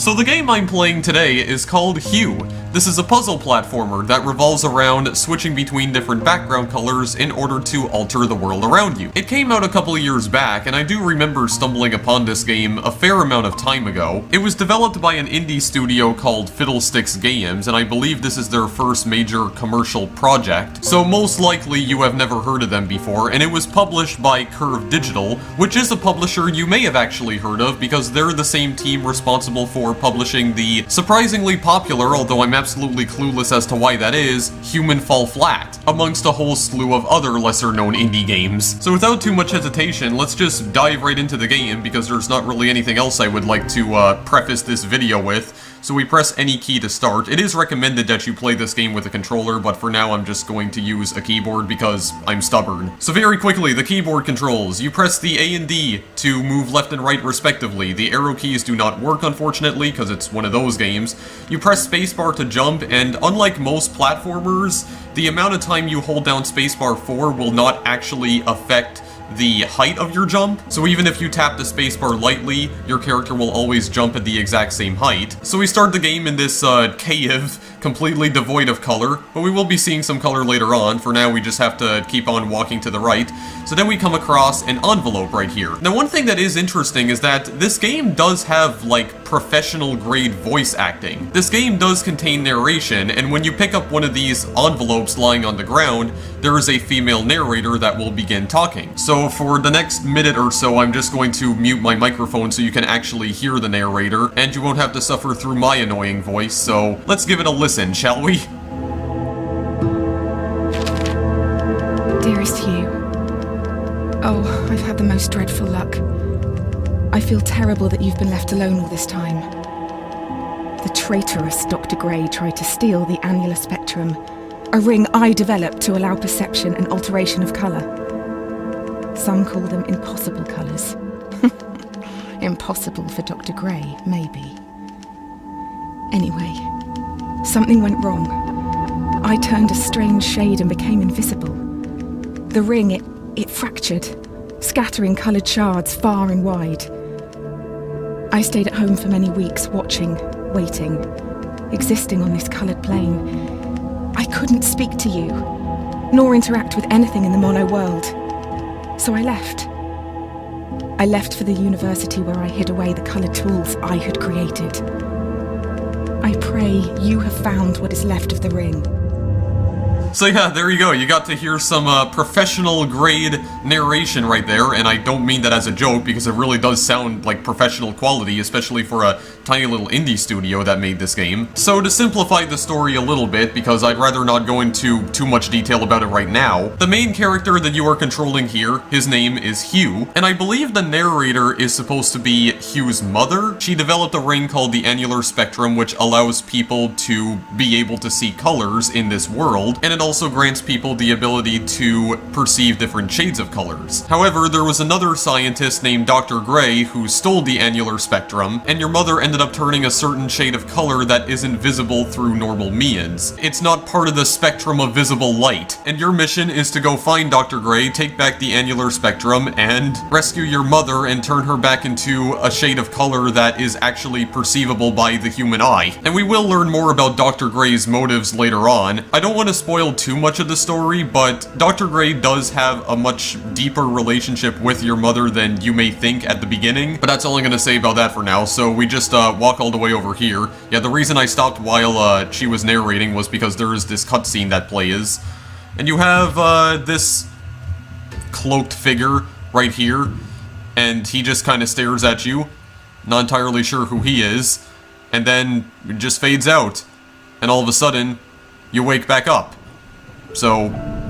So the game I'm playing today is called Hue. This is a puzzle platformer that revolves around switching between different background colors in order to alter the world around you. It came out a couple of years back, and I do remember stumbling upon this game a fair amount of time ago. It was developed by an indie studio called Fiddlesticks Games, and I believe this is their first major commercial project, so most likely you have never heard of them before, and it was published by Curve Digital, which is a publisher you may have actually heard of because they're the same team responsible for publishing the surprisingly popular, although I'm absolutely clueless as to why that is, Human Fall Flat, amongst a whole slew of other lesser-known indie games. So without too much hesitation, let's just dive right into the game because there's not really anything else I would like to preface this video with. So we press any key to start. It is recommended that you play this game with a controller, but for now I'm just going to use a keyboard because I'm stubborn. So very quickly, the keyboard controls. You press the A and D to move left and right respectively. The arrow keys do not work, unfortunately, because it's one of those games. You press spacebar to jump, and unlike most platformers, the amount of time you hold down spacebar for will not actually affect the height of your jump, so even if you tap the spacebar lightly, your character will always jump at the exact same height. So we start the game in this cave, completely devoid of color, but we will be seeing some color later on. For now, we just have to keep on walking to the right. So then we come across an envelope right here. Now, one thing that is interesting is that this game does have, like, professional grade voice acting. This game does contain narration, and when you pick up one of these envelopes lying on the ground, there is a female narrator that will begin talking. So for the next minute or so, I'm just going to mute my microphone so you can actually hear the narrator, and you won't have to suffer through my annoying voice, so let's give it a listen, shall we? Dearest Hugh, oh, I've had the most dreadful luck. I feel terrible that you've been left alone all this time. The traitorous Dr. Gray tried to steal the annular spectrum, a ring I developed to allow perception and alteration of colour. Some call them impossible colours. Impossible for Dr. Gray, maybe. Anyway, something went wrong. I turned a strange shade and became invisible. The ring, it fractured, scattering coloured shards far and wide. I stayed at home for many weeks, watching, waiting, existing on this coloured plane. I couldn't speak to you, nor interact with anything in the mono world. So I left. I left for the university where I hid away the coloured tools I had created. I pray you have found what is left of the ring. So yeah, there you go. You got to hear some professional grade narration right there, and I don't mean that as a joke because it really does sound like professional quality, especially for a tiny little indie studio that made this game. So to simplify the story a little bit, because I'd rather not go into too much detail about it right now, the main character that you are controlling here, his name is Hue, and I believe the narrator is supposed to be Hue's mother. She developed a ring called the annular spectrum, which allows people to be able to see colors in this world, and it also grants people the ability to perceive different shades of colors. However, there was another scientist named Dr. Gray who stole the annular spectrum, and your mother ended up turning a certain shade of color that isn't visible through normal means. It's not part of the spectrum of visible light, and your mission is to go find Dr. Gray, take back the annular spectrum, and rescue your mother and turn her back into a shade of color that is actually perceivable by the human eye. And we will learn more about Dr. Gray's motives later on. I don't want to spoil too much of the story, but Dr. Gray does have a much deeper relationship with your mother than you may think at the beginning, but that's all I'm gonna say about that for now. So we just walk all the way over here. Yeah, the reason I stopped while she was narrating was because there is this cutscene that plays, and you have this cloaked figure right here, and he just kind of stares at you, not entirely sure who he is, and then it just fades out, and all of a sudden you wake back up. So,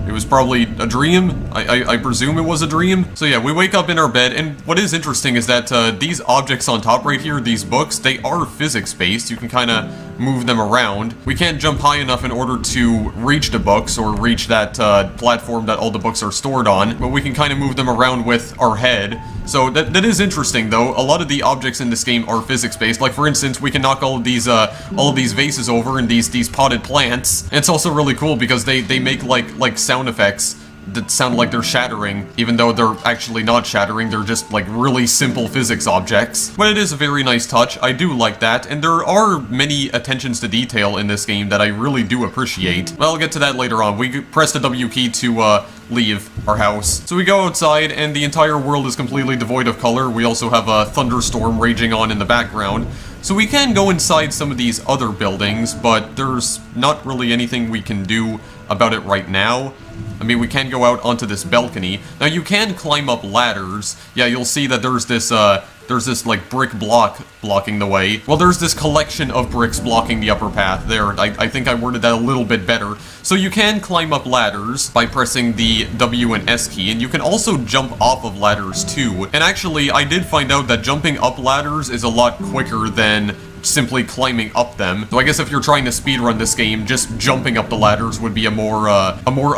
it was probably a dream? I presume it was a dream? So yeah, we wake up in our bed, and what is interesting is that these objects on top right here, these books, they are physics-based. You can kind of move them around. We can't jump high enough in order to reach the books or reach that platform that all the books are stored on, but we can kind of move them around with our head. So that is interesting, though. A lot of the objects in this game are physics-based. Like, for instance, we can knock all of these vases over and these potted plants. And it's also really cool because they make like sound effects that sound like they're shattering, even though they're actually not shattering, they're just like really simple physics objects. But it is a very nice touch, I do like that, and there are many attentions to detail in this game that I really do appreciate. Well, I'll get to that later on. We press the W key to leave our house. So we go outside, and the entire world is completely devoid of color. We also have a thunderstorm raging on in the background. So we can go inside some of these other buildings, but there's not really anything we can do about it right now. I mean, we can go out onto this balcony. Now, you can climb up ladders. Yeah, you'll see that there's this like brick block blocking the way. Well, there's this collection of bricks blocking the upper path there. I think I worded that a little bit better. So you can climb up ladders by pressing the W and S key, and you can also jump off of ladders too. And actually, I did find out that jumping up ladders is a lot quicker than simply climbing up them. So I guess if you're trying to speedrun this game, just jumping up the ladders would be a more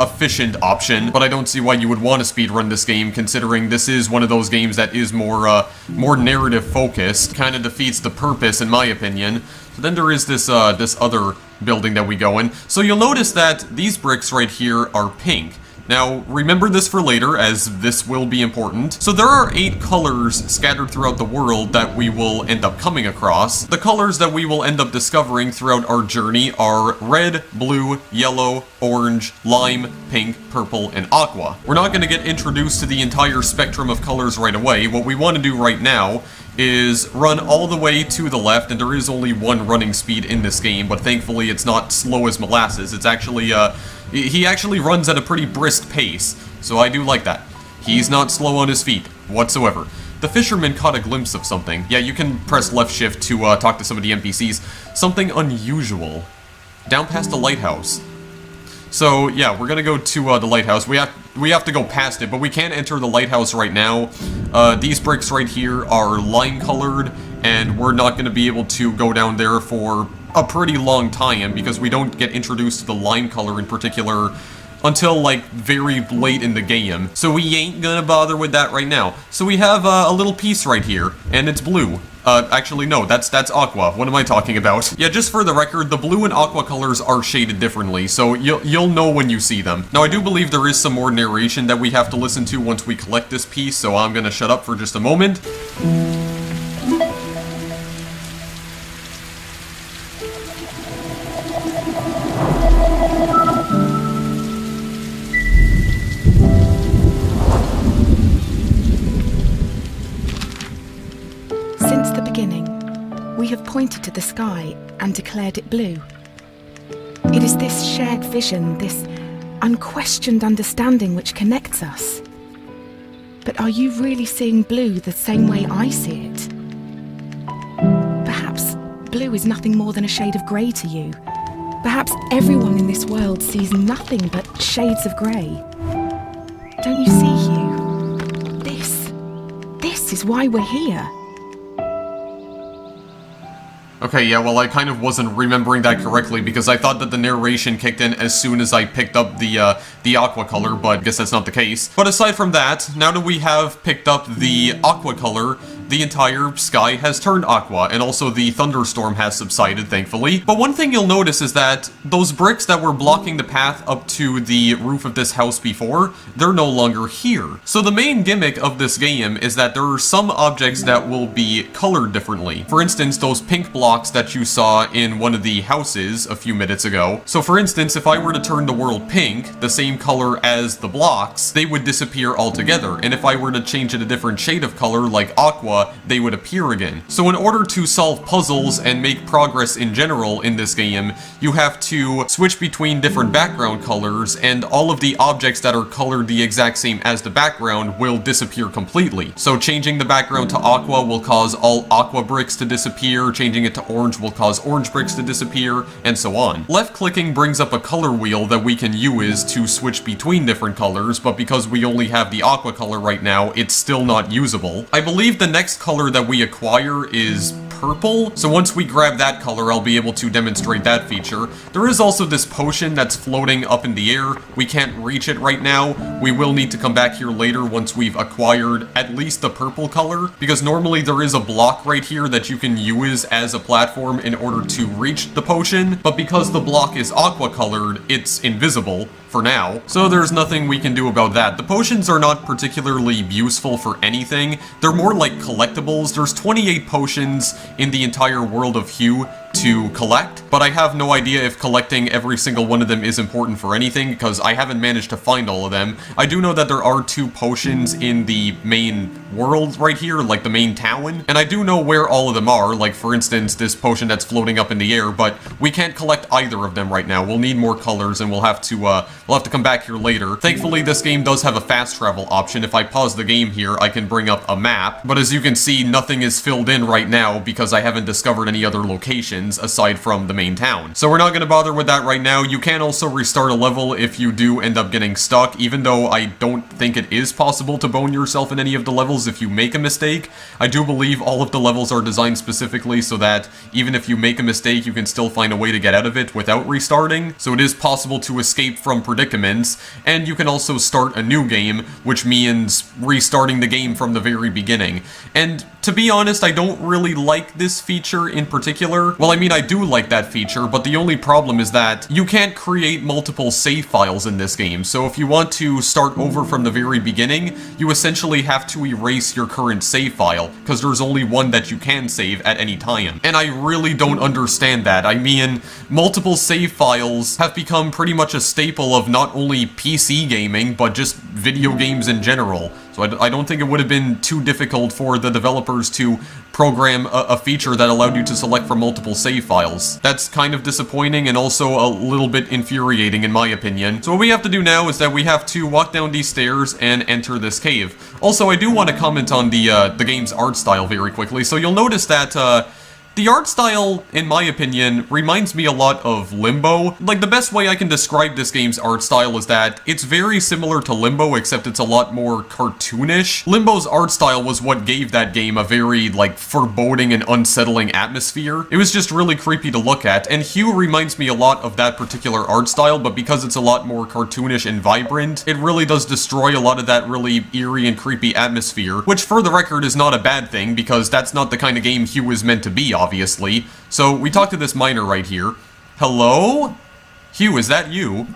efficient option. But I don't see why you would want to speedrun this game, considering this is one of those games that is more narrative focused. Kind of defeats the purpose, in my opinion. So then there is this other building that we go in. So you'll notice that these bricks right here are pink. Now, remember this for later, as this will be important. So there are 8 colors scattered throughout the world that we will end up coming across. The colors that we will end up discovering throughout our journey are red, blue, yellow, orange, lime, pink, purple, and aqua. We're not going to get introduced to the entire spectrum of colors right away. What we want to do right now is run all the way to the left, and there is only one running speed in this game, but thankfully it's not slow as molasses. It's actually, he actually runs at a pretty brisk pace, so I do like that. He's not slow on his feet, whatsoever. The fisherman caught a glimpse of something. Yeah, you can press left shift to talk to some of the NPCs. Something unusual. Down past the lighthouse. So, yeah, we're gonna go to the lighthouse. We have to go past it, but we can't enter the lighthouse right now. These bricks right here are lime-colored, and we're not gonna be able to go down there for a pretty long time, because we don't get introduced to the lime color in particular until, like, very late in the game. So we ain't gonna bother with that right now. So we have a little piece right here, and it's blue. Actually, no, that's aqua. What am I talking about? Yeah, just for the record, the blue and aqua colors are shaded differently, so you'll know when you see them. Now, I do believe there is some more narration that we have to listen to once we collect this piece, so I'm gonna shut up for just a moment. Since the beginning, we have pointed to the sky and declared it blue. It is this shared vision, this unquestioned understanding which connects us. But are you really seeing blue the same way I see it? Perhaps blue is nothing more than a shade of grey to you. Perhaps everyone in this world sees nothing but shades of grey. Don't you see, Hugh? This is why we're here. Okay, yeah, well, I kind of wasn't remembering that correctly, because I thought that the narration kicked in as soon as I picked up the aqua color, but I guess that's not the case. But aside from that, now that we have picked up the aqua color, the entire sky has turned aqua, and also the thunderstorm has subsided, thankfully. But one thing you'll notice is that those bricks that were blocking the path up to the roof of this house before, they're no longer here. So the main gimmick of this game is that there are some objects that will be colored differently. For instance, those pink blocks that you saw in one of the houses a few minutes ago. So for instance, if I were to turn the world pink, the same color as the blocks, they would disappear altogether. And if I were to change it a different shade of color, like aqua, they would appear again. So in order to solve puzzles and make progress in general in this game, you have to switch between different background colors, and all of the objects that are colored the exact same as the background will disappear completely. So changing the background to aqua will cause all aqua bricks to disappear, changing it to orange will cause orange bricks to disappear, and so on. Left-clicking brings up a color wheel that we can use to switch between different colors, but because we only have the aqua color right now, it's still not usable. I believe the next color that we acquire is purple, so once we grab that color, I'll be able to demonstrate that feature. There is also this potion that's floating up in the air. We can't reach it right now. We will need to come back here later once we've acquired at least the purple color, because normally there is a block right here that you can use as a platform in order to reach the potion, but because the block is aqua colored, it's invisible for now, so there's nothing we can do about that. The potions are not particularly useful for anything. They're more like collectibles. There's 28 potions in the entire world of Hue to collect, but I have no idea if collecting every single one of them is important for anything, because I haven't managed to find all of them. I do know that there are 2 potions in the main world right here, like the main town, and I do know where all of them are, like for instance this potion that's floating up in the air, but we can't collect either of them right now. We'll need more colors, and we'll have to come back here later. Thankfully this game does have a fast travel option. If I pause the game here, I can bring up a map, but as you can see, nothing is filled in right now because I haven't discovered any other locations aside from the main town. So we're not going to bother with that right now. You can also restart a level if you do end up getting stuck, even though I don't think it is possible to bone yourself in any of the levels if you make a mistake. I do believe all of the levels are designed specifically so that even if you make a mistake, you can still find a way to get out of it without restarting. So it is possible to escape from predicaments, and you can also start a new game, which means restarting the game from the very beginning. And to be honest, I don't really like this feature in particular. Well, I mean, I do like that feature, but the only problem is that you can't create multiple save files in this game. So if you want to start over from the very beginning, you essentially have to erase your current save file, because there's only one that you can save at any time. And I really don't understand that. I mean, multiple save files have become pretty much a staple of not only PC gaming, but just video games in general. So I don't think it would have been too difficult for the developers to program a feature that allowed you to select from multiple save files. That's kind of disappointing and also a little bit infuriating in my opinion. So what we have to do now is that we have to walk down these stairs and enter this cave. Also, I do want to comment on the game's art style very quickly. So you'll notice that the art style, in my opinion, reminds me a lot of Limbo. Like, the best way I can describe this game's art style is that it's very similar to Limbo, except it's a lot more cartoonish. Limbo's art style was what gave that game a very, like, foreboding and unsettling atmosphere. It was just really creepy to look at, and Hue reminds me a lot of that particular art style, but because it's a lot more cartoonish and vibrant, it really does destroy a lot of that really eerie and creepy atmosphere, which, for the record, is not a bad thing, because that's not the kind of game Hue is meant to be, obviously. So we talked to this miner right here. Hello? Hue, is that you?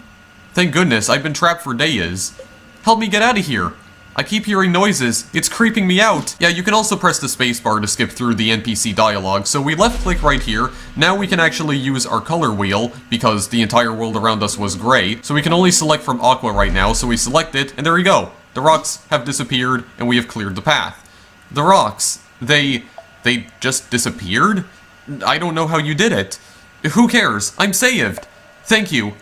Thank goodness, I've been trapped for days. Help me get out of here. I keep hearing noises. It's creeping me out. Yeah, you can also press the spacebar to skip through the NPC dialogue. So we left click right here. Now we can actually use our color wheel because the entire world around us was gray. So we can only select from aqua right now. So we select it and there we go. The rocks have disappeared and we have cleared the path. The rocks, they just disappeared? I don't know how you did it. Who cares? I'm saved. Thank you.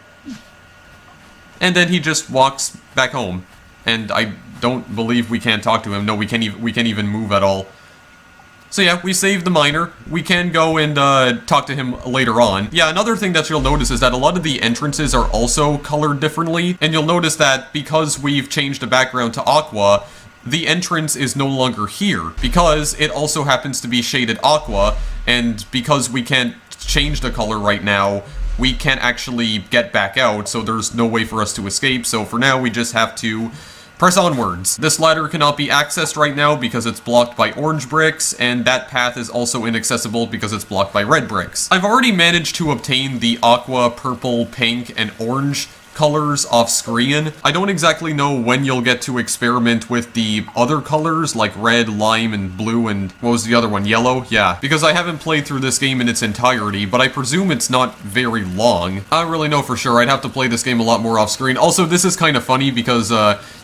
And then he just walks back home. And I don't believe we can talk to him. No, we can't even move at all. So yeah, we saved the miner. We can go and talk to him later on. Yeah, another thing that you'll notice is that a lot of the entrances are also colored differently. And you'll notice that because we've changed the background to aqua, the entrance is no longer here, because it also happens to be shaded aqua, and because we can't change the color right now, we can't actually get back out, so there's no way for us to escape, so for now we just have to press onwards. This ladder cannot be accessed right now because it's blocked by orange bricks, and that path is also inaccessible because it's blocked by red bricks. I've already managed to obtain the aqua, purple, pink, and orange colors off screen. I don't exactly know when you'll get to experiment with the other colors like red, lime, and blue, and what was the other one? Yellow? Yeah, because I haven't played through this game in its entirety, but I presume it's not very long. I don't really know for sure. I'd have to play this game a lot more off screen. Also, this is kind of funny because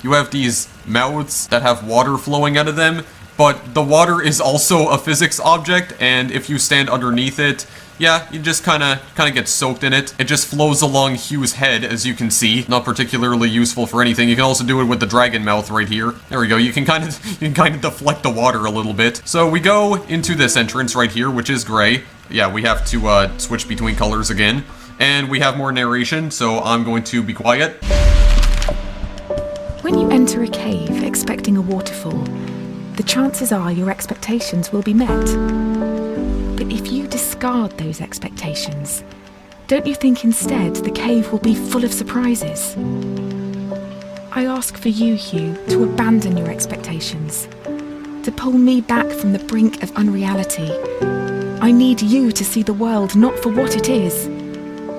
you have these mouths that have water flowing out of them, but the water is also a physics object, and if you stand underneath it, yeah, you just kind of get soaked in it. It just flows along Hue's head, as you can see. Not particularly useful for anything. You can also do it with the dragon mouth right here. There we go. You can kind of deflect the water a little bit. So we go into this entrance right here, which is gray. Yeah, we have to switch between colors again. And we have more narration, so I'm going to be quiet. When you enter a cave expecting a waterfall, the chances are your expectations will be met. But if you discard those expectations, don't you think instead the cave will be full of surprises? I ask for you, Hue, to abandon your expectations, to pull me back from the brink of unreality. I need you to see the world not for what it is,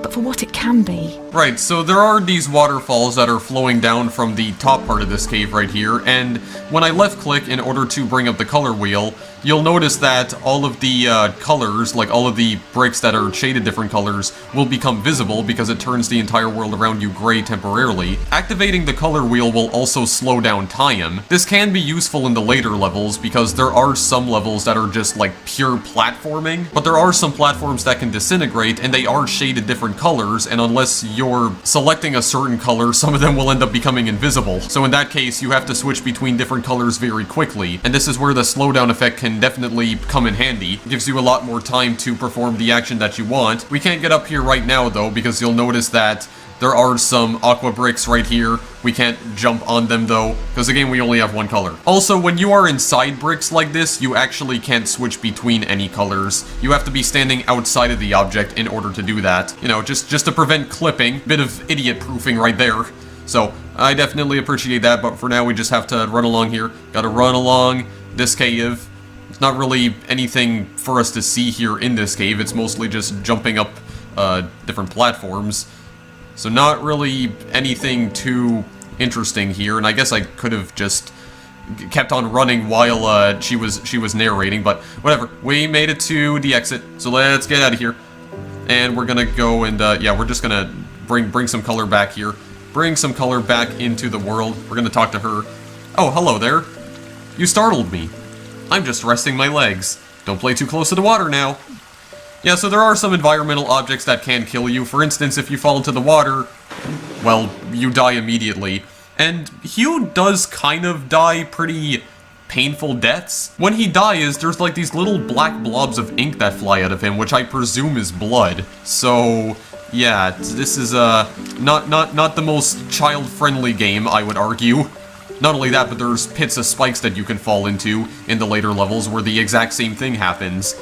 but for what it can be. Right, so there are these waterfalls that are flowing down from the top part of this cave right here, and when I left-click in order to bring up the color wheel, you'll notice that all of the colors, like all of the bricks that are shaded different colors, will become visible because it turns the entire world around you gray temporarily. Activating the color wheel will also slow down time. This can be useful in the later levels because there are some levels that are just like pure platforming, but there are some platforms that can disintegrate and they are shaded different colors, and unless you're selecting a certain color, some of them will end up becoming invisible. So in that case, you have to switch between different colors very quickly, and this is where the slowdown effect can definitely come in handy. It gives you a lot more time to perform the action that you want. We can't get up here right now though, because you'll notice that there are some aqua bricks right here. We can't jump on them though, because again, we only have one color. Also, when you are inside bricks like this, you actually can't switch between any colors. You have to be standing outside of the object in order to do that. You know, just to prevent clipping. Bit of idiot proofing right there. So, I definitely appreciate that, but for now we just have to run along here. Gotta run along this cave. It's not really anything for us to see here in this cave. It's mostly just jumping up different platforms. So not really anything too interesting here, and I guess I could have just kept on running while she was narrating, but whatever. We made it to the exit, so let's get out of here. And we're gonna go and, yeah, we're just gonna bring some color back here. Bring some color back into the world. We're gonna talk to her. Oh, hello there. You startled me. I'm just resting my legs. Don't play too close to the water now. Yeah, so there are some environmental objects that can kill you. For instance, if you fall into the water, well, you die immediately. And Hugh does kind of die pretty painful deaths. When he dies, there's like these little black blobs of ink that fly out of him, which I presume is blood. So, yeah, this is not the most child-friendly game, I would argue. Not only that, but there's pits of spikes that you can fall into in the later levels where the exact same thing happens.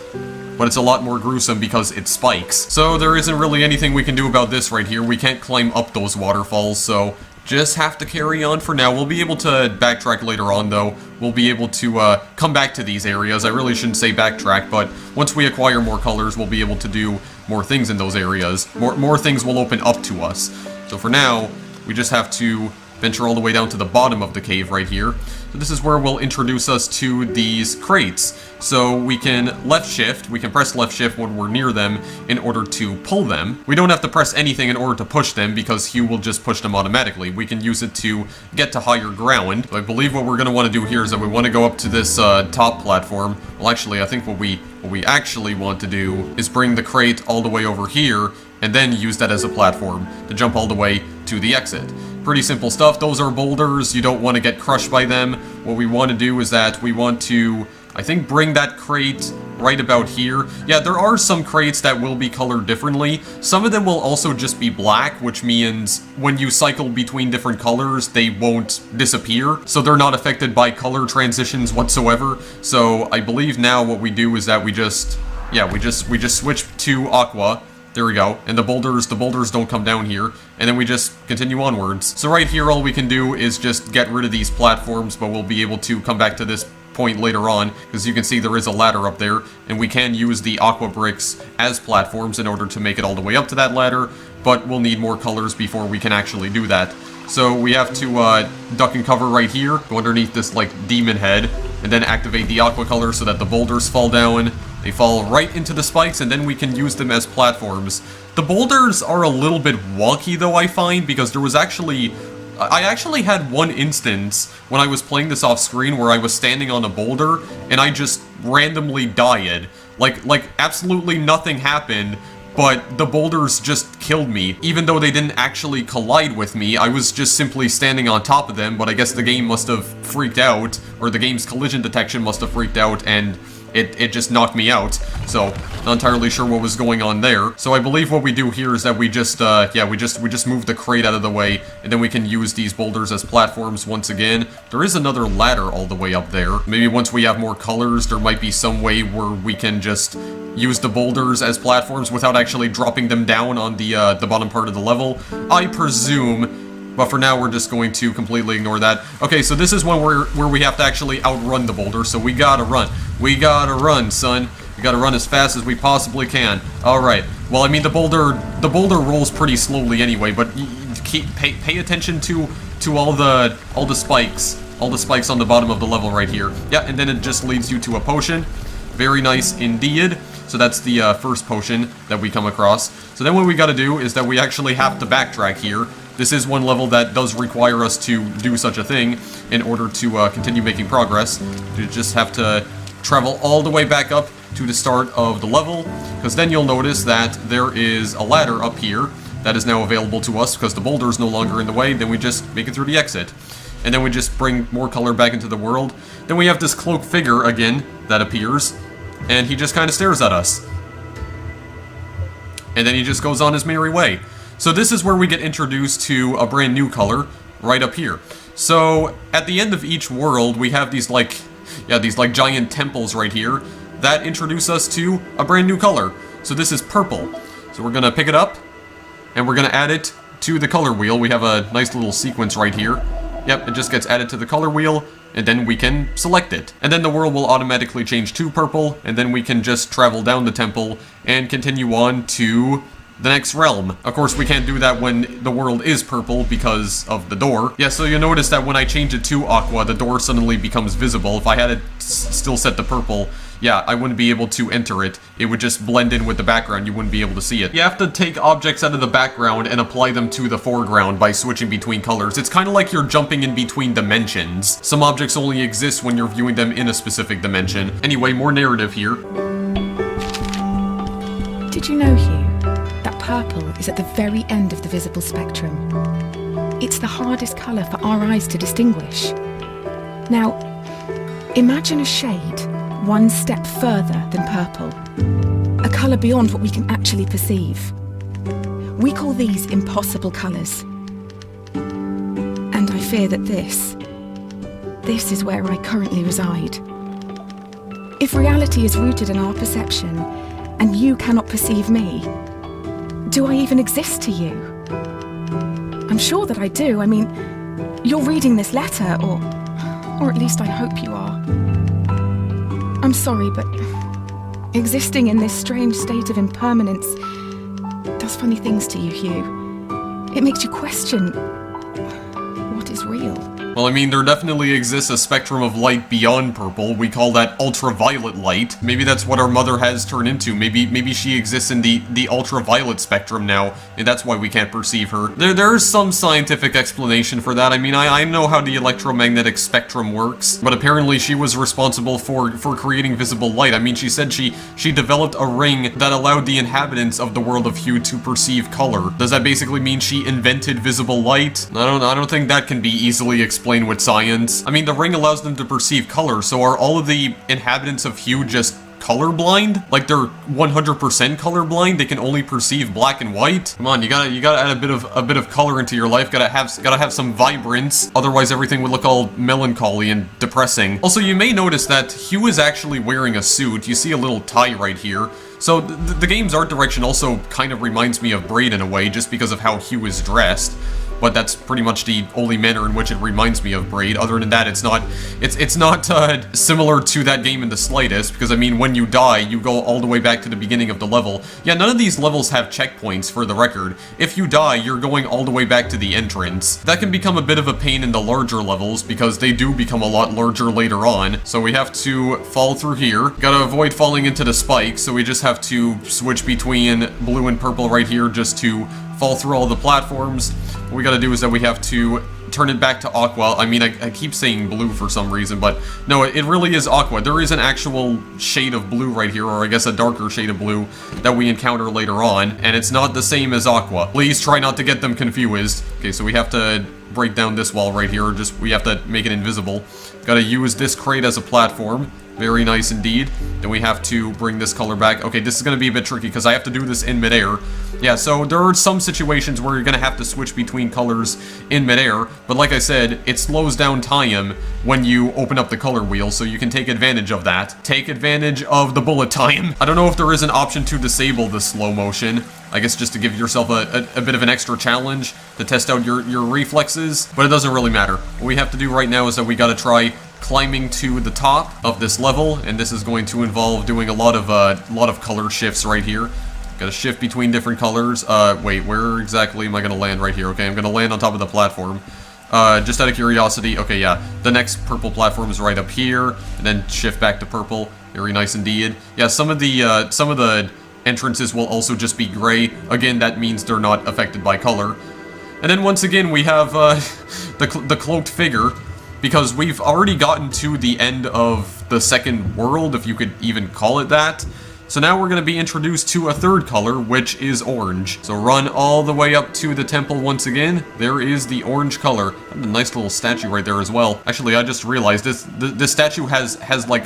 But it's a lot more gruesome because it spikes. So there isn't really anything we can do about this right here. We can't climb up those waterfalls, so just have to carry on for now. We'll be able to backtrack later on, though. We'll be able to come back to these areas. I really shouldn't say backtrack, but once we acquire more colors, we'll be able to do more things in those areas. More things will open up to us. So for now, we just have to venture all the way down to the bottom of the cave right here. So this is where we'll introduce us to these crates. So we can press left shift when we're near them in order to pull them. We don't have to press anything in order to push them because Hugh will just push them automatically. We can use it to get to higher ground. I believe what we're going to want to do here is that we want to go up to this top platform. Well, actually, I think what we actually want to do is bring the crate all the way over here and then use that as a platform to jump all the way to the exit. Pretty simple stuff. Those are boulders. You don't want to get crushed by them. What we want to do is that we want to, I think, bring that crate right about here. Yeah, there are some crates that will be colored differently. Some of them will also just be black, which means when you cycle between different colors, they won't disappear. So they're not affected by color transitions whatsoever. So I believe now what we do is that we just switch to aqua. There we go. And the boulders don't come down here. And then we just continue onwards. So right here, all we can do is just get rid of these platforms, but we'll be able to come back to this point later on, because you can see there is a ladder up there, and we can use the aqua bricks as platforms in order to make it all the way up to that ladder, but we'll need more colors before we can actually do that. So we have to duck and cover right here, go underneath this like demon head, and then activate the aqua color so that the boulders fall down. They fall right into the spikes, and then we can use them as platforms. The boulders are a little bit wonky though, I find, because there was I actually had one instance when I was playing this off screen where I was standing on a boulder and I just randomly died. Like absolutely nothing happened, but the boulders just killed me. Even though they didn't actually collide with me, I was just simply standing on top of them, but I guess the game must have freaked out, or the game's collision detection must have freaked out, and it just knocked me out. So, not entirely sure what was going on there. So I believe what we do here is that we just move the crate out of the way, and then we can use these boulders as platforms once again. There is another ladder all the way up there. Maybe once we have more colors, there might be some way where we can just use the boulders as platforms without actually dropping them down on the bottom part of the level, I presume. But for now, we're just going to completely ignore that. Okay, so this is one where we have to actually outrun the boulder, so we gotta run. We gotta run, son. We gotta run as fast as we possibly can. Alright. Well, I mean, the boulder rolls pretty slowly anyway, but pay attention to all the spikes. All the spikes on the bottom of the level right here. Yeah, and then it just leads you to a potion. Very nice indeed. So that's the first potion that we come across. So then what we gotta do is that we actually have to backtrack here. This is one level that does require us to do such a thing in order to continue making progress. You just have to travel all the way back up to the start of the level, because then you'll notice that there is a ladder up here that is now available to us because the boulder is no longer in the way. Then we just make it through the exit. And then we just bring more color back into the world. Then we have this cloaked figure again that appears, and he just kind of stares at us. And then he just goes on his merry way. So this is where we get introduced to a brand new color, right up here. So at the end of each world, we have these like giant temples right here that introduce us to a brand new color. So this is purple. So we're gonna pick it up, and we're gonna add it to the color wheel. We have a nice little sequence right here. Yep, it just gets added to the color wheel, and then we can select it. And then the world will automatically change to purple, and then we can just travel down the temple and continue on to the next realm. Of course, we can't do that when the world is purple because of the door. Yeah, so you notice that when I change it to aqua, the door suddenly becomes visible. If I had it still set to purple, yeah, I wouldn't be able to enter it. It would just blend in with the background. You wouldn't be able to see it. You have to take objects out of the background and apply them to the foreground by switching between colors. It's kind of like you're jumping in between dimensions. Some objects only exist when you're viewing them in a specific dimension. Anyway, more narrative here. Did you know, Hugh, that purple is at the very end of the visible spectrum? It's the hardest colour for our eyes to distinguish. Now, imagine a shade one step further than purple, a colour beyond what we can actually perceive. We call these impossible colours. And I fear that this is where I currently reside. If reality is rooted in our perception, and you cannot perceive me, do I even exist to you? I'm sure that I do. I mean, you're reading this letter, or at least I hope you are. I'm sorry, but existing in this strange state of impermanence does funny things to you, Hugh. It makes you question what is real. Well, I mean, there definitely exists a spectrum of light beyond purple. We call that ultraviolet light. Maybe that's what our mother has turned into. Maybe she exists in the ultraviolet spectrum now, and that's why we can't perceive her. There is some scientific explanation for that. I mean, I know how the electromagnetic spectrum works, but apparently she was responsible for creating visible light. I mean, she said she developed a ring that allowed the inhabitants of the world of Hugh to perceive color. Does that basically mean she invented visible light? I don't think that can be easily explained with science. I mean, the ring allows them to perceive color, so are all of the inhabitants of Hugh just colorblind? Like they're 100% colorblind? They can only perceive black and white? Come on, you gotta add a bit of color into your life. Gotta have some vibrance. Otherwise, everything would look all melancholy and depressing. Also, you may notice that Hugh is actually wearing a suit. You see a little tie right here. So the game's art direction also kind of reminds me of Braid in a way, just because of how Hugh is dressed. But that's pretty much the only manner in which it reminds me of Braid. Other than that, it's not similar to that game in the slightest, because I mean, when you die, you go all the way back to the beginning of the level. Yeah, none of these levels have checkpoints, for the record. If you die, you're going all the way back to the entrance. That can become a bit of a pain in the larger levels, because they do become a lot larger later on. So we have to fall through here. Gotta avoid falling into the spikes, so we just have to switch between blue and purple right here just to fall through all the platforms. What we gotta do is that we have to turn it back to aqua. I mean, I keep saying blue for some reason, but no, it really is aqua. There is an actual shade of blue right here, or I guess a darker shade of blue that we encounter later on, and it's not the same as aqua. Please try not to get them confused. Okay, so we have to break down this wall right here, we have to make it invisible. Gotta use this crate as a platform. Very nice indeed. Then we have to bring this color back. Okay, this is going to be a bit tricky because I have to do this in midair. Yeah, so there are some situations where you're going to have to switch between colors in midair, but like I said, it slows down time when you open up the color wheel, so you can take advantage of that. Take advantage of the bullet time. I don't know if there is an option to disable the slow motion. I guess just to give yourself a bit of an extra challenge to test out your reflexes, but it doesn't really matter. What we have to do right now is that we gotta try climbing to the top of this level, and this is going to involve doing a lot of color shifts right here. Gotta shift between different colors. Wait, where exactly am I gonna land? Right here. Okay, I'm gonna land on top of the platform. Just out of curiosity, okay, yeah, the next purple platform is right up here, and then shift back to purple. Very nice indeed. Yeah, some of the entrances will also just be gray. Again, that means they're not affected by color. And then once again, we have the cloaked figure, because we've already gotten to the end of the second world, if you could even call it that. So now we're going to be introduced to a third color, which is orange. So run all the way up to the temple once again. There is the orange color. A nice little statue right there as well. Actually, I just realized this statue has like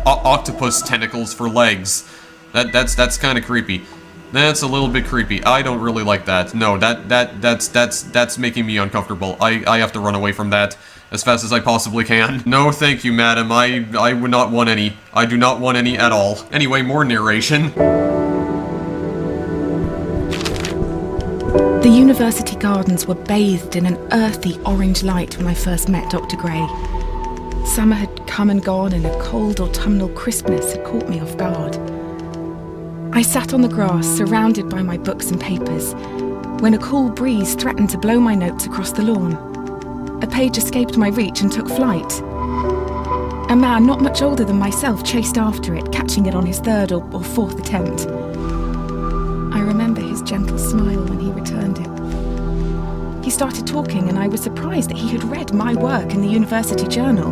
octopus tentacles for legs. That's kind of creepy. That's a little bit creepy. I don't really like that. No, that's making me uncomfortable. I have to run away from that as fast as I possibly can. No, thank you, madam. I would not want any. I do not want any at all. Anyway, more narration. The university gardens were bathed in an earthy orange light when I first met Dr. Gray. Summer had come and gone, and a cold autumnal crispness had caught me off guard. I sat on the grass, surrounded by my books and papers, when a cool breeze threatened to blow my notes across the lawn. A page escaped my reach and took flight. A man not much older than myself chased after it, catching it on his third or fourth attempt. I remember his gentle smile when he returned it. He started talking, and I was surprised that he had read my work in the university journal.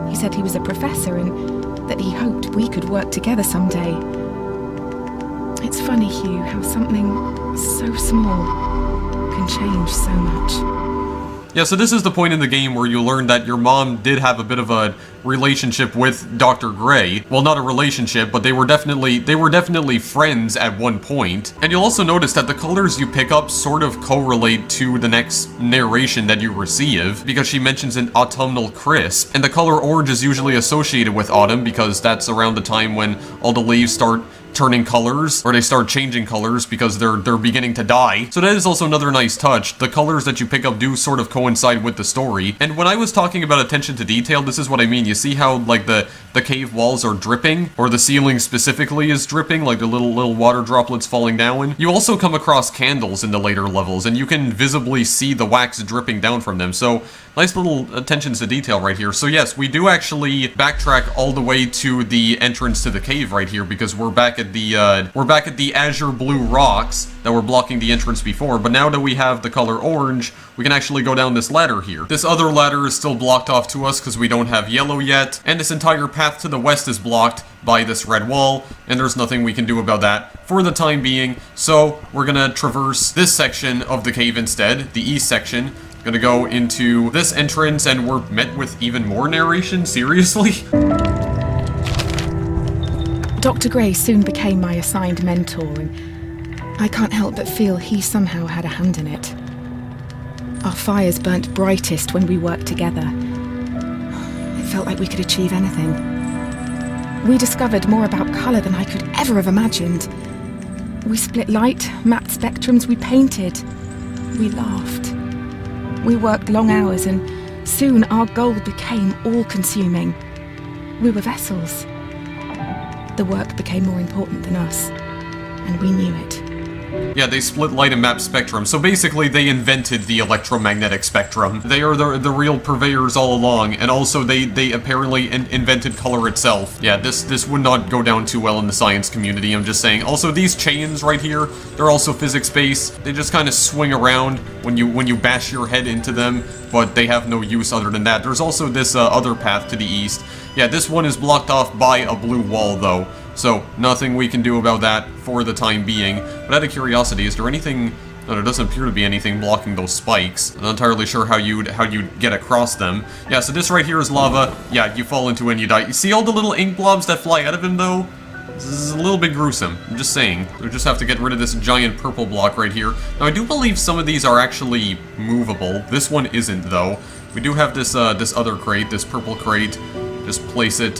He said he was a professor and that he hoped we could work together someday. It's funny, Hugh, how something so small can change so much. Yeah, so this is the point in the game where you learn that your mom did have a bit of a relationship with Dr. Gray. Well, not a relationship, but they were definitely friends at one point. And you'll also notice that the colors you pick up sort of correlate to the next narration that you receive, because she mentions an autumnal crisp. And the color orange is usually associated with autumn, because that's around the time when all the leaves start turning colors, or they start changing colors because they're beginning to die. So that is also another nice touch. The colors that you pick up do sort of coincide with the story. And when I was talking about attention to detail, this is what I mean. You see how like the cave walls are dripping, or the ceiling specifically is dripping, like the little water droplets falling down. You also come across candles in the later levels, and you can visibly see the wax dripping down from them. So nice little attention to detail right here. So yes, we do actually backtrack all the way to the entrance to the cave right here, because we're back at the azure blue rocks that were blocking the entrance before. But now that we have the color orange, we can actually go down this ladder here. This other ladder is still blocked off to us because we don't have yellow yet, and this entire path to the west is blocked by this red wall, and there's nothing we can do about that for the time being. So we're gonna traverse this section of the cave instead, the east section. Gonna go into this entrance, and we're met with even more narration? Seriously? Dr. Gray soon became my assigned mentor, and I can't help but feel he somehow had a hand in it. Our fires burnt brightest when we worked together. It felt like we could achieve anything. We discovered more about colour than I could ever have imagined. We split light, mapped spectrums, we painted, we laughed. We worked long hours, and soon our goal became all-consuming. We were vessels. The work became more important than us, and we knew it. Yeah, they split light and map spectrum, so basically they invented the electromagnetic spectrum. They are the real purveyors all along, and also they apparently invented color itself. Yeah, this would not go down too well in the science community, I'm just saying. Also, these chains right here, they're also physics-based. They just kind of swing around when you bash your head into them, but they have no use other than that. There's also this other path to the east. Yeah, this one is blocked off by a blue wall, though. So, nothing we can do about that for the time being. But out of curiosity, is there anything... No, there doesn't appear to be anything blocking those spikes. I'm not entirely sure how you'd get across them. Yeah, so this right here is lava. Yeah, you fall into it and you die. You see all the little ink blobs that fly out of him, though? This is a little bit gruesome. I'm just saying. We just have to get rid of this giant purple block right here. Now, I do believe some of these are actually movable. This one isn't, though. We do have this this other crate, this purple crate. Just place it,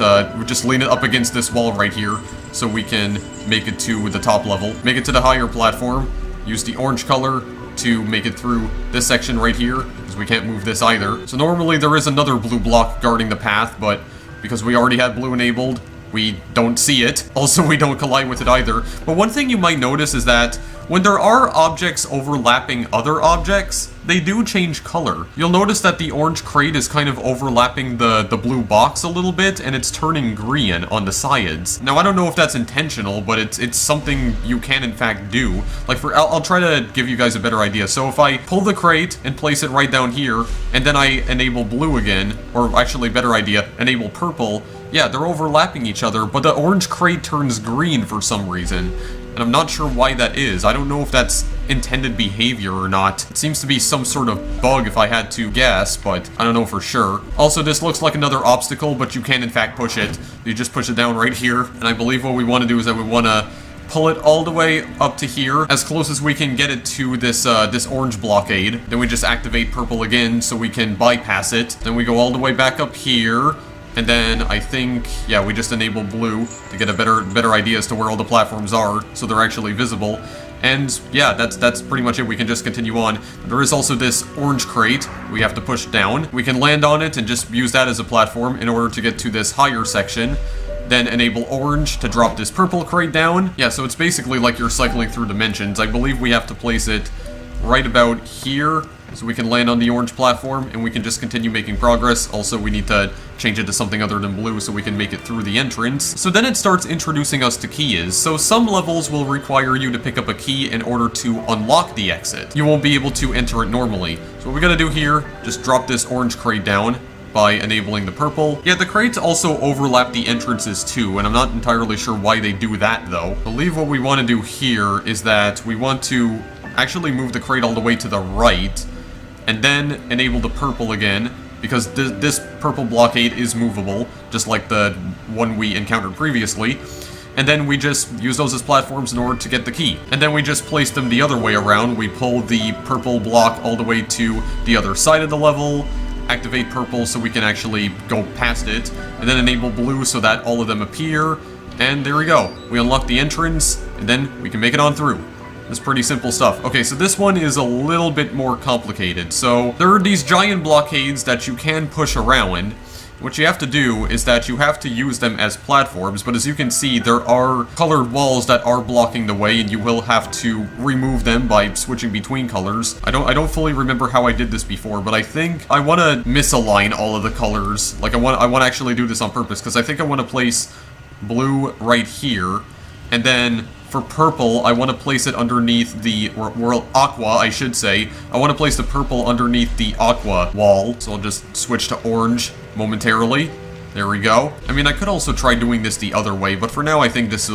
just lean it up against this wall right here, so we can make it to the top level. Make it to the higher platform. Use the orange color to make it through this section right here. because we can't move this either. So normally there is another blue block guarding the path, but because we already had blue enabled, we don't see it. Also, we don't collide with it either. But one thing you might notice is that when there are objects overlapping other objects, they do change color. You'll notice that the orange crate is kind of overlapping the blue box a little bit, and it's turning green on the sides. Now, I don't know if that's intentional, but it's something you can in fact do. Like, I'll try to give you guys a better idea. So if I pull the crate and place it right down here, and then I enable blue again, or actually, better idea, enable purple, yeah, they're overlapping each other, but the orange crate turns green for some reason. And I'm not sure why that is. I don't know if that's intended behavior or not. It seems to be some sort of bug if I had to guess, but I don't know for sure. Also, this looks like another obstacle, but you can in fact push it. You just push it down right here. And I believe what we want to do is that we want to pull it all the way up to here, as close as we can get it to this this orange blockade. Then we just activate purple again so we can bypass it. Then we go all the way back up here. And then I think, yeah, we just enable blue to get a better idea as to where all the platforms are, so they're actually visible. And yeah, that's pretty much it. We can just continue on. There is also this orange crate we have to push down. We can land on it and just use that as a platform in order to get to this higher section. Then enable orange to drop this purple crate down. Yeah, so it's basically like you're cycling through dimensions. I believe we have to place it right about here, so we can land on the orange platform, and we can just continue making progress. Also, we need to change it to something other than blue so we can make it through the entrance. So then it starts introducing us to keys. So some levels will require you to pick up a key in order to unlock the exit. You won't be able to enter it normally. So what we gotta do here, just drop this orange crate down by enabling the purple. Yeah, the crates also overlap the entrances too, and I'm not entirely sure why they do that though. I believe what we want to do here is that we want to actually move the crate all the way to the right, and then enable the purple again, because this purple blockade is movable, just like the one we encountered previously. And then we just use those as platforms in order to get the key. And then we just place them the other way around. We pull the purple block all the way to the other side of the level, activate purple so we can actually go past it, and then enable blue so that all of them appear. And there we go. We unlock the entrance, and then we can make it on through. It's pretty simple stuff. Okay, so this one is a little bit more complicated. So there are these giant blockades that you can push around. What you have to do is that you have to use them as platforms, but as you can see, there are colored walls that are blocking the way, and you will have to remove them by switching between colors. I don't fully remember how I did this before, but I think I want to misalign all of the colors. Like I want to actually do this on purpose, because I think I want to place blue right here, and then for purple, I want to place it underneath the, or aqua, I should say. I want to place the purple underneath the aqua wall. So I'll just switch to orange momentarily. There we go. I mean, I could also try doing this the other way, but for now I think this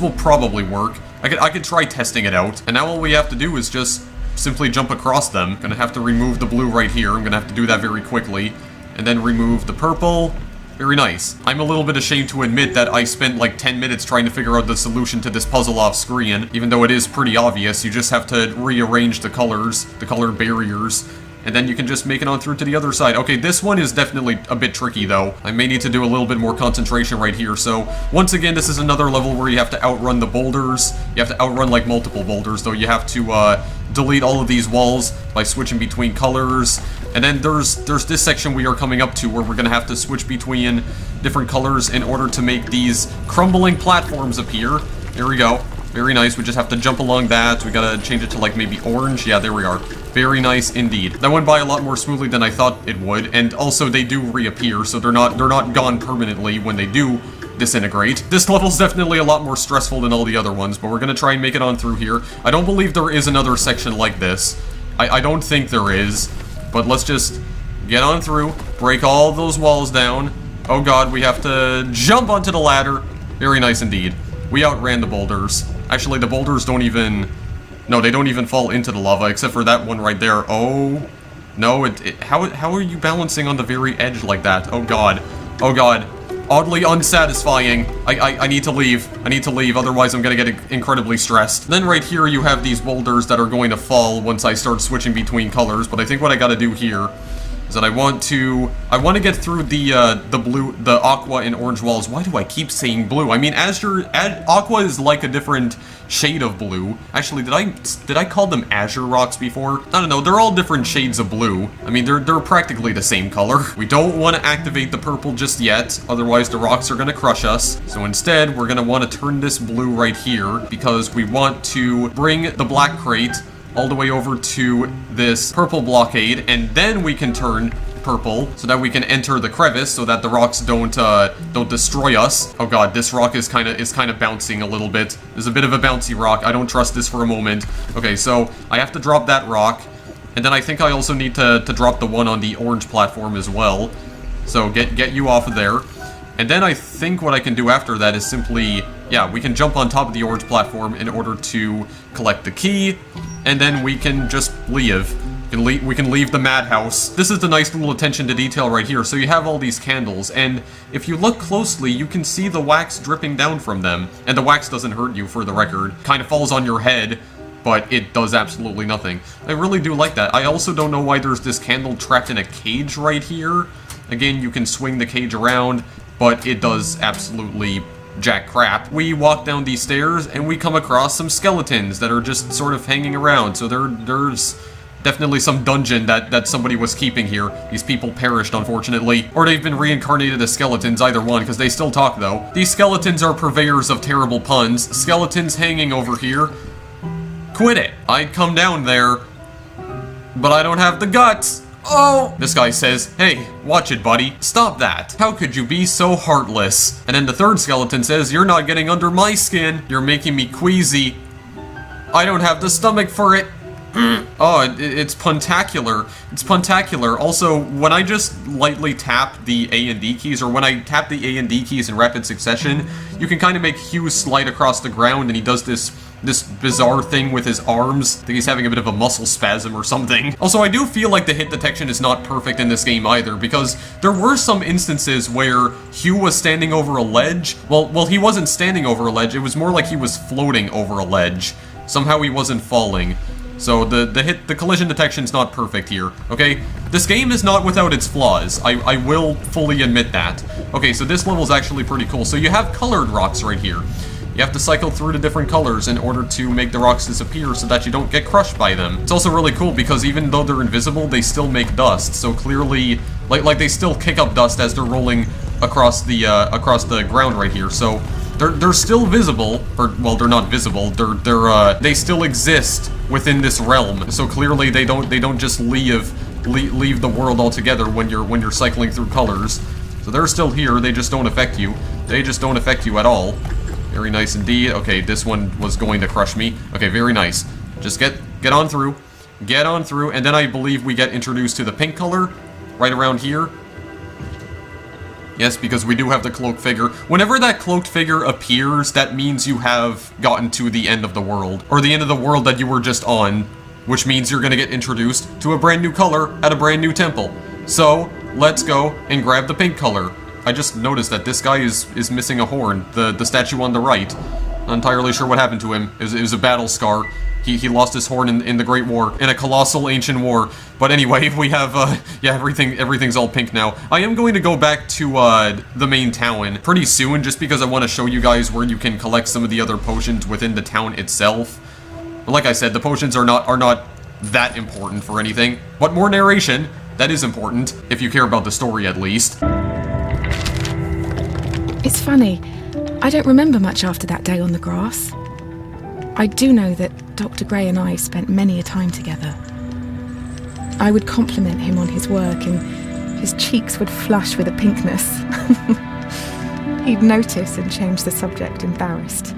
will probably work. I could try testing it out. And now all we have to do is just simply jump across them. Gonna have to remove the blue right here. I'm gonna have to do that very quickly. And then remove the purple. Very nice. I'm a little bit ashamed to admit that I spent like 10 minutes trying to figure out the solution to this puzzle off screen, even though it is pretty obvious. You just have to rearrange the colors, the color barriers, and then you can just make it on through to the other side. Okay, this one is definitely a bit tricky though. I may need to do a little bit more concentration right here. So once again, this is another level where you have to outrun the boulders. You have to outrun like multiple boulders, though. You have to delete all of these walls by switching between colors. And then there's this section we are coming up to where we're gonna have to switch between different colors in order to make these crumbling platforms appear. There we go. Very nice. We just have to jump along that. We gotta change it to like maybe orange. Yeah, there we are. Very nice indeed. That went by a lot more smoothly than I thought it would, and also they do reappear, so they're not gone permanently when they do disintegrate. This level's definitely a lot more stressful than all the other ones, but we're gonna try and make it on through here. I don't believe there is another section like this. I don't think there is, but let's just get on through, break all those walls down. Oh god, we have to jump onto the ladder. Very nice indeed. We outran the boulders. Actually, the boulders don't even... No, they don't even fall into the lava, except for that one right there. Oh, no, how are you balancing on the very edge like that? Oh god. Oh god. Oddly unsatisfying. I need to leave. I need to leave, otherwise I'm gonna get incredibly stressed. Then right here you have these boulders that are going to fall once I start switching between colors, but I think what I gotta do here is that I want to get through the aqua and orange walls. Why do I keep saying blue? I mean, aqua is like a different shade of blue. Actually, did I call them azure rocks before? I don't know, they're all different shades of blue. I mean, they're practically the same color. We don't want to activate the purple just yet, otherwise the rocks are gonna crush us. So instead, we're gonna want to turn this blue right here, because we want to bring the black crate all the way over to this purple blockade, and then we can turn purple so that we can enter the crevice so that the rocks don't destroy us. Oh god, this rock is kind of bouncing a little bit. There's a bit of a bouncy rock. I don't trust this for a moment. Okay, so I have to drop that rock, and then I think I also need to drop the one on the orange platform as well. So get you off of there. And then I think what I can do after that is simply, yeah, we can jump on top of the orange platform in order to collect the key, and then we can just leave. We can leave the madhouse. This is the nice little attention to detail right here. So you have all these candles, and if you look closely, you can see the wax dripping down from them. And the wax doesn't hurt you, for the record. Kind of falls on your head, but it does absolutely nothing. I really do like that. I also don't know why there's this candle trapped in a cage right here. Again, you can swing the cage around, but it does absolutely jack crap. We walk down these stairs, and we come across some skeletons that are just sort of hanging around. So there's definitely some dungeon that somebody was keeping here. These people perished, unfortunately. Or they've been reincarnated as skeletons, either one, because they still talk, though. These skeletons are purveyors of terrible puns. Skeletons hanging over here. Quit it. I'd come down there, but I don't have the guts. Oh! This guy says, hey, watch it, buddy. Stop that. How could you be so heartless? And then the third skeleton says, you're not getting under my skin. You're making me queasy. I don't have the stomach for it. Oh, it's puntacular. It's puntacular. Also, when I just lightly tap the A and D keys, or when I tap the A and D keys in rapid succession, you can kind of make Hugh slide across the ground, and he does this bizarre thing with his arms. I think he's having a bit of a muscle spasm or something. Also, I do feel like the hit detection is not perfect in this game either, because there were some instances where Hugh was standing over a ledge. Well, he wasn't standing over a ledge, it was more like he was floating over a ledge. Somehow he wasn't falling. So the collision detection's not perfect here, okay? This game is not without its flaws. I will fully admit that. Okay, so this level's actually pretty cool. So you have colored rocks right here. You have to cycle through the different colors in order to make the rocks disappear so that you don't get crushed by them. It's also really cool because even though they're invisible, they still make dust. So clearly, like they still kick up dust as they're rolling across the ground right here. So they're still visible, or well, they're not visible. They still exist within this realm. So clearly, they don't just leave the world altogether when you're cycling through colors. So they're still here. They just don't affect you. They just don't affect you at all. Very nice indeed. Okay, this one was going to crush me. Okay, very nice. Just get on through. Get on through, and then I believe we get introduced to the pink color right around here. Yes, because we do have the cloaked figure. Whenever that cloaked figure appears, that means you have gotten to the end of the world. Or the end of the world that you were just on. Which means you're gonna get introduced to a brand new color at a brand new temple. So, let's go and grab the pink color. I just noticed that this guy is missing a horn. The statue on the right. Not entirely sure what happened to him. It was a battle scar. He lost his horn in the Great War, in a colossal ancient war. But anyway, we have, yeah, everything's all pink now. I am going to go back to, the main town pretty soon, just because I want to show you guys where you can collect some of the other potions within the town itself. But like I said, the potions are not that important for anything. But more narration, that is important, if you care about the story at least. It's funny, I don't remember much after that day on the grass. I do know that Dr. Gray and I spent many a time together. I would compliment him on his work and his cheeks would flush with a pinkness. He'd notice and change the subject, embarrassed.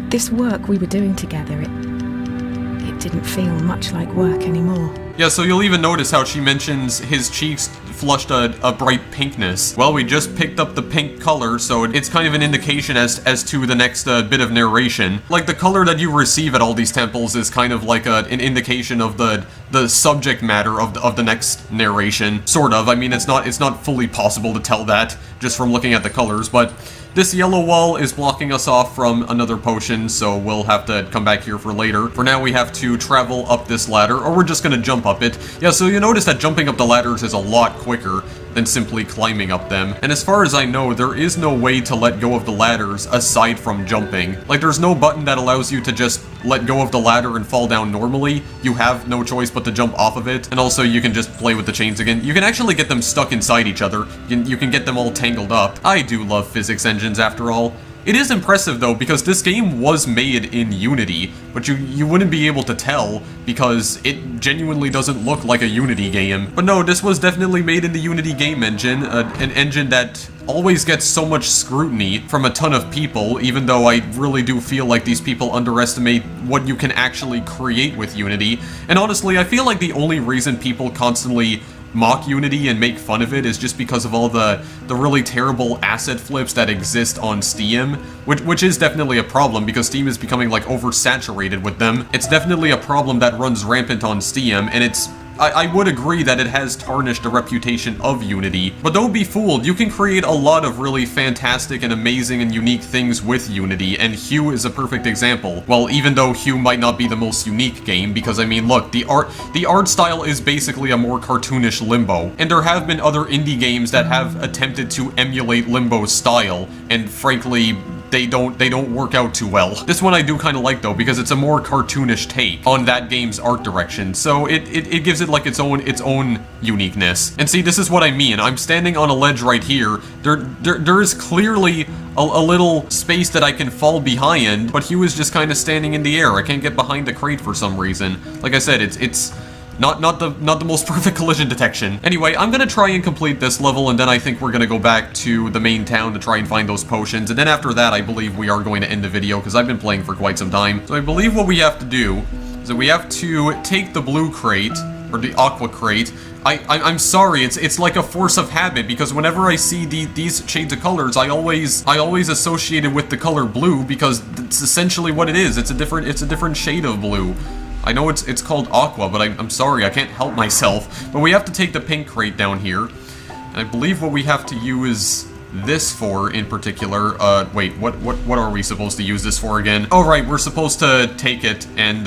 This work we were doing together, it didn't feel much like work anymore. Yeah, so you'll even notice how she mentions his cheeks flushed a bright pinkness. Well, we just picked up the pink color, so it's kind of an indication as to the next bit of narration. Like, the color that you receive at all these temples is kind of like an indication of the subject matter of the next narration. Sort of. I mean, it's not fully possible to tell that just from looking at the colors, but This yellow wall is blocking us off from another potion, so we'll have to come back here for later. For now, we have to travel up this ladder, or we're just gonna jump up it. Yeah, so you notice that jumping up the ladders is a lot quicker than simply climbing up them. And as far as I know, there is no way to let go of the ladders aside from jumping. Like, there's no button that allows you to just let go of the ladder and fall down normally. You have no choice but to jump off of it. And also, you can just play with the chains again. You can actually get them stuck inside each other. You can get them all tangled up. I do love physics engines after all. It is impressive though, because this game was made in Unity, but you wouldn't be able to tell because it genuinely doesn't look like a Unity game. But no, this was definitely made in the Unity game engine, an engine that always gets so much scrutiny from a ton of people, even though I really do feel like these people underestimate what you can actually create with Unity. And honestly, I feel like the only reason people constantly mock Unity and make fun of it is just because of all the really terrible asset flips that exist on Steam, which is definitely a problem because Steam is becoming like oversaturated with them. It's definitely a problem that runs rampant on Steam, and I would agree that it has tarnished the reputation of Unity, but don't be fooled, you can create a lot of really fantastic and amazing and unique things with Unity, and Hue is a perfect example. Well, even though Hue might not be the most unique game, because I mean, look, the art style is basically a more cartoonish Limbo, and there have been other indie games that have attempted to emulate Limbo's style, and frankly, they don't work out too well. This one I do kind of like though, because it's a more cartoonish take on that game's art direction, so it gives it like its own uniqueness. And see, this is what I mean. I'm standing on a ledge right here. There is clearly a little space that I can fall behind, but Hugh is just kind of standing in the air. I can't get behind the crate for some reason. Like I said, it's not the most perfect collision detection. Anyway, I'm gonna try and complete this level, and then I think we're gonna go back to the main town to try and find those potions, and then after that, I believe we are going to end the video, because I've been playing for quite some time. So I believe what we have to do is that we have to take the blue crate, or the aqua crate. I'm sorry, it's like a force of habit, because whenever I see these shades of colors, I always associate it with the color blue, because it's essentially what it is. It's a different shade of blue. I know it's called Aqua, but I'm sorry, I can't help myself. But we have to take the pink crate down here. And I believe what we have to use this for in particular, wait, what are we supposed to use this for again? Oh right, we're supposed to take it and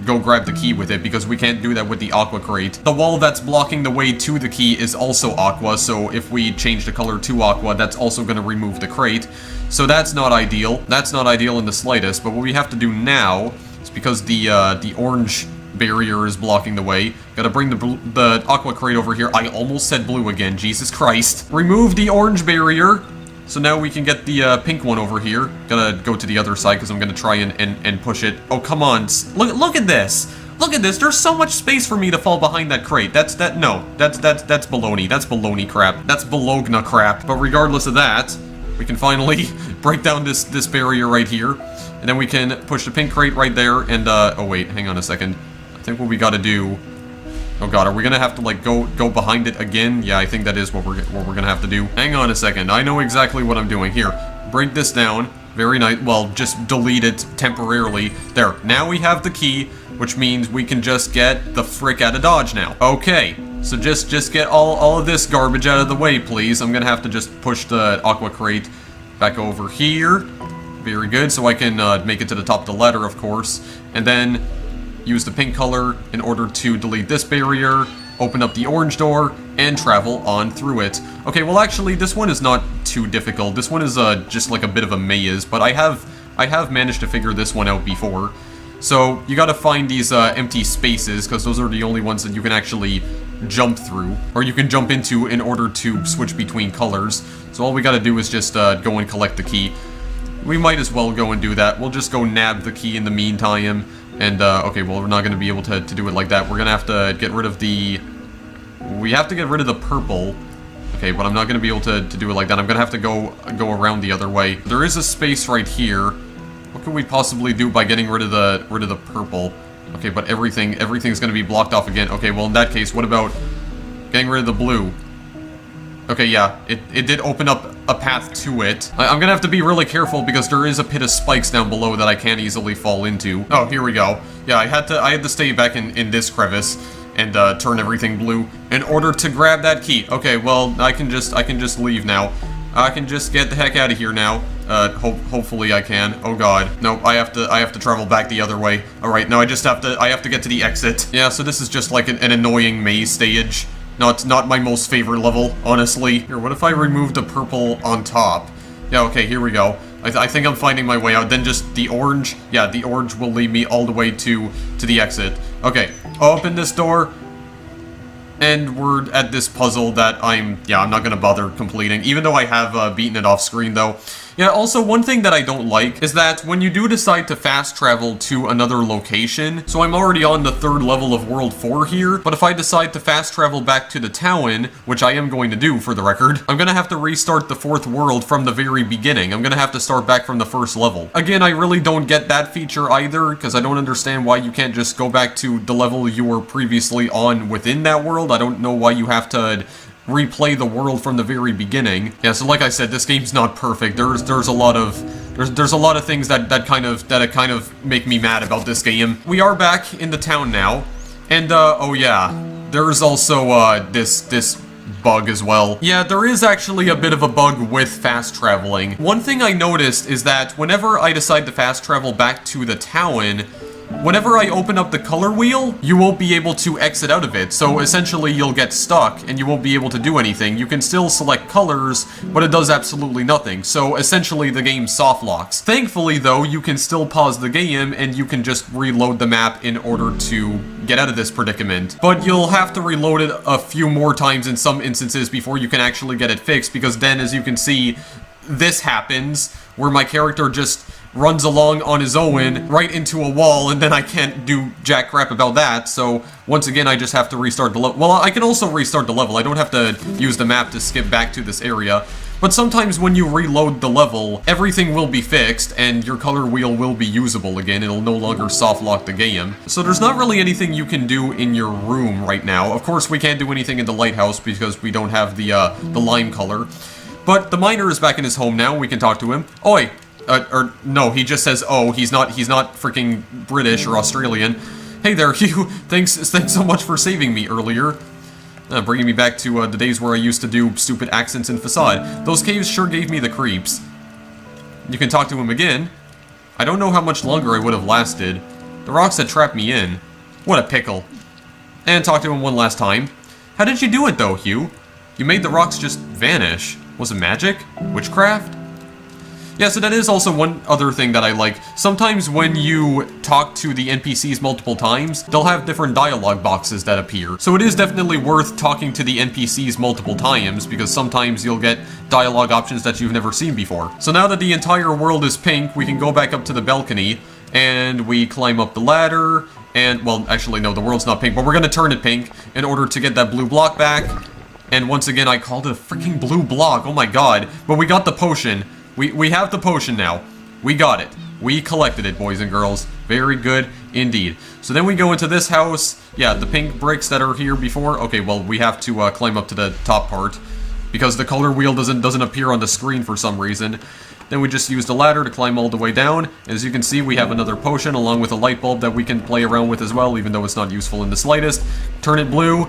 go grab the key with it, because we can't do that with the aqua crate. The wall that's blocking the way to the key is also aqua, so if we change the color to aqua, that's also going to remove the crate. So that's not ideal. That's not ideal in the slightest, but what we have to do now, because the orange barrier is blocking the way. Gotta bring the aqua crate over here. I almost said blue again, Jesus Christ. Remove the orange barrier. So now we can get the pink one over here. Gotta go to the other side because I'm gonna try and push it. Oh, come on. Look at this. Look at this. There's so much space for me to fall behind that crate. That's baloney. That's baloney crap. That's Bologna crap. But regardless of that, we can finally break down this barrier right here. And then we can push the pink crate right there, and, oh wait, hang on a second. I think what we gotta do... Oh god, are we gonna have to, like, go behind it again? Yeah, I think that is what we're gonna have to do. Hang on a second, I know exactly what I'm doing. Here, break this down. Very nice. Well, just delete it temporarily. There, now we have the key, which means we can just get the frick out of Dodge now. Okay, so just get all of this garbage out of the way, please. I'm gonna have to just push the aqua crate back over here. Very good, so I can make it to the top of the ladder, of course, and then use the pink color in order to delete this barrier, open up the orange door, and travel on through it. Okay, well actually, this one is not too difficult. This one is just like a bit of a maze, but I have managed to figure this one out before. So you gotta find these empty spaces, because those are the only ones that you can actually jump through, or you can jump into in order to switch between colors. So all we gotta do is just go and collect the key. We might as well go and do that. We'll just go nab the key in the meantime. And, okay, well, we're not going to be able to do it like that. We're going to have to get rid of the... We have to get rid of the purple. Okay, but I'm not going to be able to do it like that. I'm going to have to go around the other way. There is a space right here. What could we possibly do by getting rid of the purple? Okay, but everything's going to be blocked off again. Okay, well, in that case, what about getting rid of the blue? Okay, yeah, it did open up a path to it. I'm gonna have to be really careful because there is a pit of spikes down below that I can't easily fall into. Oh, here we go. Yeah, I had to stay back in this crevice and turn everything blue in order to grab that key. Okay, well, I can just leave now. I can just get the heck out of here now. Hopefully I can. Oh god. No, I have to travel back the other way. Alright, now I have to get to the exit. Yeah, so this is just like an annoying maze stage. Not my most favorite level, honestly. Here, what if I remove the purple on top? Yeah, okay, here we go. I think I'm finding my way out. Then just the orange. Yeah, the orange will lead me all the way to the exit. Okay, open this door. And we're at this puzzle that I'm not gonna bother completing, even though I have beaten it off screen, though. Yeah, also, one thing that I don't like is that when you do decide to fast travel to another location, so I'm already on the 3rd level of World 4 here, but if I decide to fast travel back to the town, which I am going to do for the record, I'm gonna have to restart the 4th world from the very beginning. I'm gonna have to start back from the 1st level. Again, I really don't get that feature either, because I don't understand why you can't just go back to the level you were previously on within that world. I don't know why you have to replay the world from the very beginning. Yeah, so like I said, this game's not perfect. There's a lot of things that kind of make me mad about this game. We are back in the town now, and oh yeah, there's also this bug as well. Yeah, there is actually a bit of a bug with fast traveling. One thing I noticed is that whenever I decide to fast travel back to the town, whenever I open up the color wheel, you won't be able to exit out of it, so essentially you'll get stuck and you won't be able to do anything. You can still select colors, but it does absolutely nothing, so essentially the game soft locks. Thankfully though, you can still pause the game and you can just reload the map in order to get out of this predicament. But you'll have to reload it a few more times in some instances before you can actually get it fixed, because then, as you can see, this happens, where my character just runs along on his own right into a wall, and then I can't do jack crap about that, so once again I just have to restart the level. Well, I can also restart the level. I don't have to use the map to skip back to this area, but sometimes when you reload the level, everything will be fixed and your color wheel will be usable again. It'll no longer soft lock the game. So there's not really anything you can do in your room right now. Of course, we can't do anything in the lighthouse because we don't have the lime color. But the miner is back in his home now. We can talk to him. Oi! Or no, he just says, oh, he's not freaking British or Australian. Hey there, Hugh. Thanks so much for saving me earlier. Bringing me back to the days where I used to do stupid accents in Facade. Those caves sure gave me the creeps. You can talk to him again. I don't know how much longer I would have lasted. The rocks had trapped me in. What a pickle. And talk to him one last time. How did you do it though, Hugh? You made the rocks just vanish. Was it magic? Witchcraft? Yeah, so that is also one other thing that I like. Sometimes when you talk to the NPCs multiple times, they'll have different dialogue boxes that appear. So it is definitely worth talking to the NPCs multiple times, because sometimes you'll get dialogue options that you've never seen before. So now that the entire world is pink, we can go back up to the balcony, and we climb up the ladder, and, well, actually no, the world's not pink, but we're gonna turn it pink in order to get that blue block back. And once again, I called it a freaking blue block, oh my god. But we got the potion. We have the potion now. We got it. We collected it, boys and girls. Very good indeed. So then we go into this house. Yeah, the pink bricks that are here before. Okay, well, we have to climb up to the top part because the color wheel doesn't appear on the screen for some reason. Then we just use the ladder to climb all the way down. As you can see, we have another potion along with a light bulb that we can play around with as well, even though it's not useful in the slightest. Turn it blue.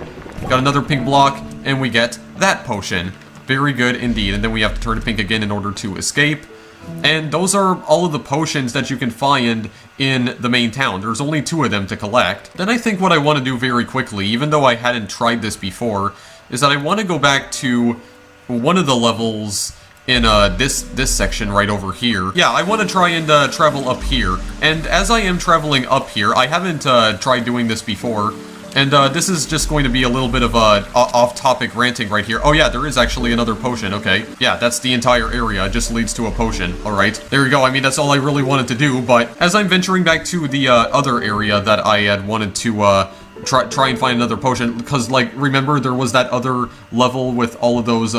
Got another pink block, and we get that potion. Very good indeed. And then we have to turn it pink again in order to escape. And those are all of the potions that you can find in the main town. There's only 2 of them to collect. Then I think what I want to do very quickly, even though I hadn't tried this before, is that I want to go back to one of the levels in this section right over here. Yeah, I want to try and travel up here. And as I am traveling up here, I haven't tried doing this before. And this is just going to be a little bit of off-topic ranting right here. Oh yeah, there is actually another potion, okay. Yeah, that's the entire area, it just leads to a potion. Alright, there you go, I mean, that's all I really wanted to do, but as I'm venturing back to the other area that I had wanted to try and find another potion, because, like, remember there was that other level with all of those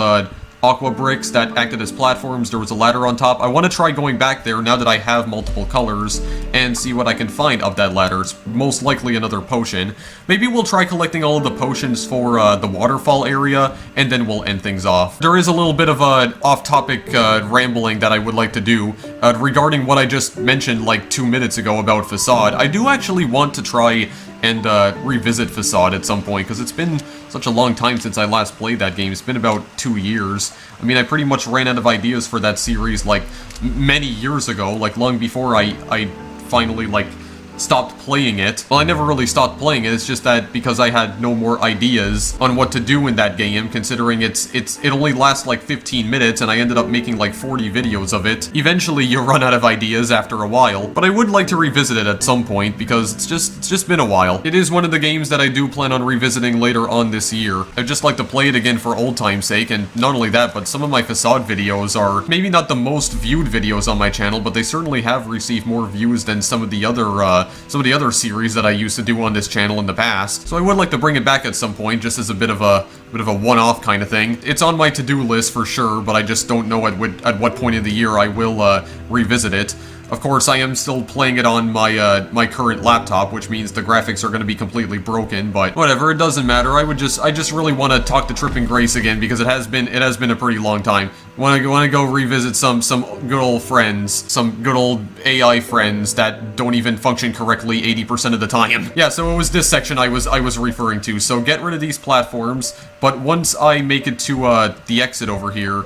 aqua bricks that acted as platforms. There was a ladder on top. I want to try going back there now that I have multiple colors and see what I can find up that ladder. It's most likely another potion. Maybe we'll try collecting all of the potions for the waterfall area, and then we'll end things off. There is a little bit of off-topic rambling that I would like to do regarding what I just mentioned like 2 minutes ago about Facade. I do actually want to try and revisit Facade at some point, because it's been such a long time since I last played that game. It's been about 2 years. I mean, I pretty much ran out of ideas for that series, like, many years ago, like, long before I finally, like, stopped playing it. Well, I never really stopped playing it, it's just that because I had no more ideas on what to do in that game, considering it only lasts like 15 minutes and I ended up making like 40 videos of it. Eventually you run out of ideas after a while, but I would like to revisit it at some point because it's just been a while. It is one of the games that I do plan on revisiting later on this year. I'd just like to play it again for old time's sake, and not only that, but some of my Facade videos are maybe not the most viewed videos on my channel, but they certainly have received more views than some of the other series that I used to do on this channel in the past. So I would like to bring it back at some point, just as a bit of a one-off kind of thing. It's on my to-do list for sure, but I just don't know at what point of the year I will revisit it. Of course, I am still playing it on my my current laptop, which means the graphics are going to be completely broken, but whatever, it doesn't matter. I just really want to talk to Tripping Grace again because it has been a pretty long time. Want to go revisit some good old friends, some good old AI friends that don't even function correctly 80% of the time. Yeah, so it was this section I was referring to. So get rid of these platforms, but once I make it to the exit over here,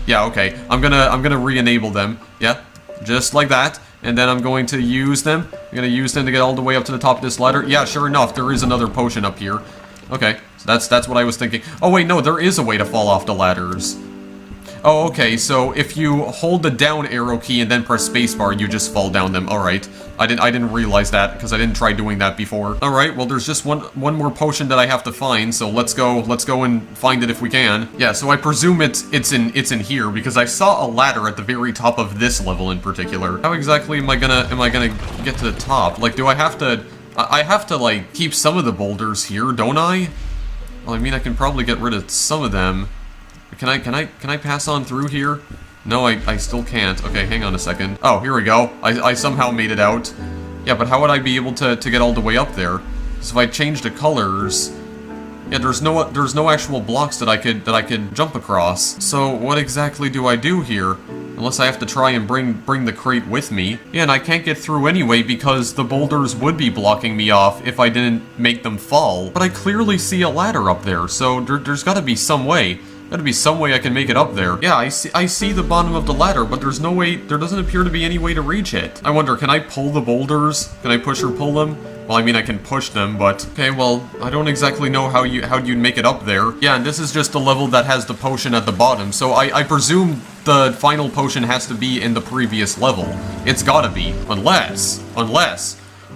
yeah, okay, I'm gonna re-enable them. Yeah. Just like that, and then I'm going to use them. I'm going to use them to get all the way up to the top of this ladder. Yeah, sure enough, there is another potion up here. Okay, so that's what I was thinking. Oh wait, no, there is a way to fall off the ladders. Oh, okay, so if you hold the down arrow key and then press spacebar, you just fall down them. Alright. I didn't realize that, because I didn't try doing that before. Alright, well there's just one more potion that I have to find, so let's go and find it if we can. Yeah, so I presume it's in here, because I saw a ladder at the very top of this level in particular. How exactly am I gonna get to the top? Like, do I have to like, keep some of the boulders here, don't I? Well, I mean, I can probably get rid of some of them. Can I pass on through here? No, I still can't. Okay, hang on a second. Oh, here we go. I somehow made it out. Yeah, but how would I be able to get all the way up there? So if I change the colors... Yeah, there's no actual blocks that I could jump across. So what exactly do I do here? Unless I have to try and bring the crate with me. Yeah, and I can't get through anyway because the boulders would be blocking me off if I didn't make them fall. But I clearly see a ladder up there, so there's gotta be some way. Gotta be some way I can make it up there. Yeah, I see the bottom of the ladder, but there's no way, there doesn't appear to be any way to reach it. I wonder, can I pull the boulders? Can I push or pull them? Well, I mean, I can push them, but... Okay, well, I don't exactly know how you'd make it up there. Yeah, and this is just the level that has the potion at the bottom, so I presume the final potion has to be in the previous level. It's gotta be. Unless...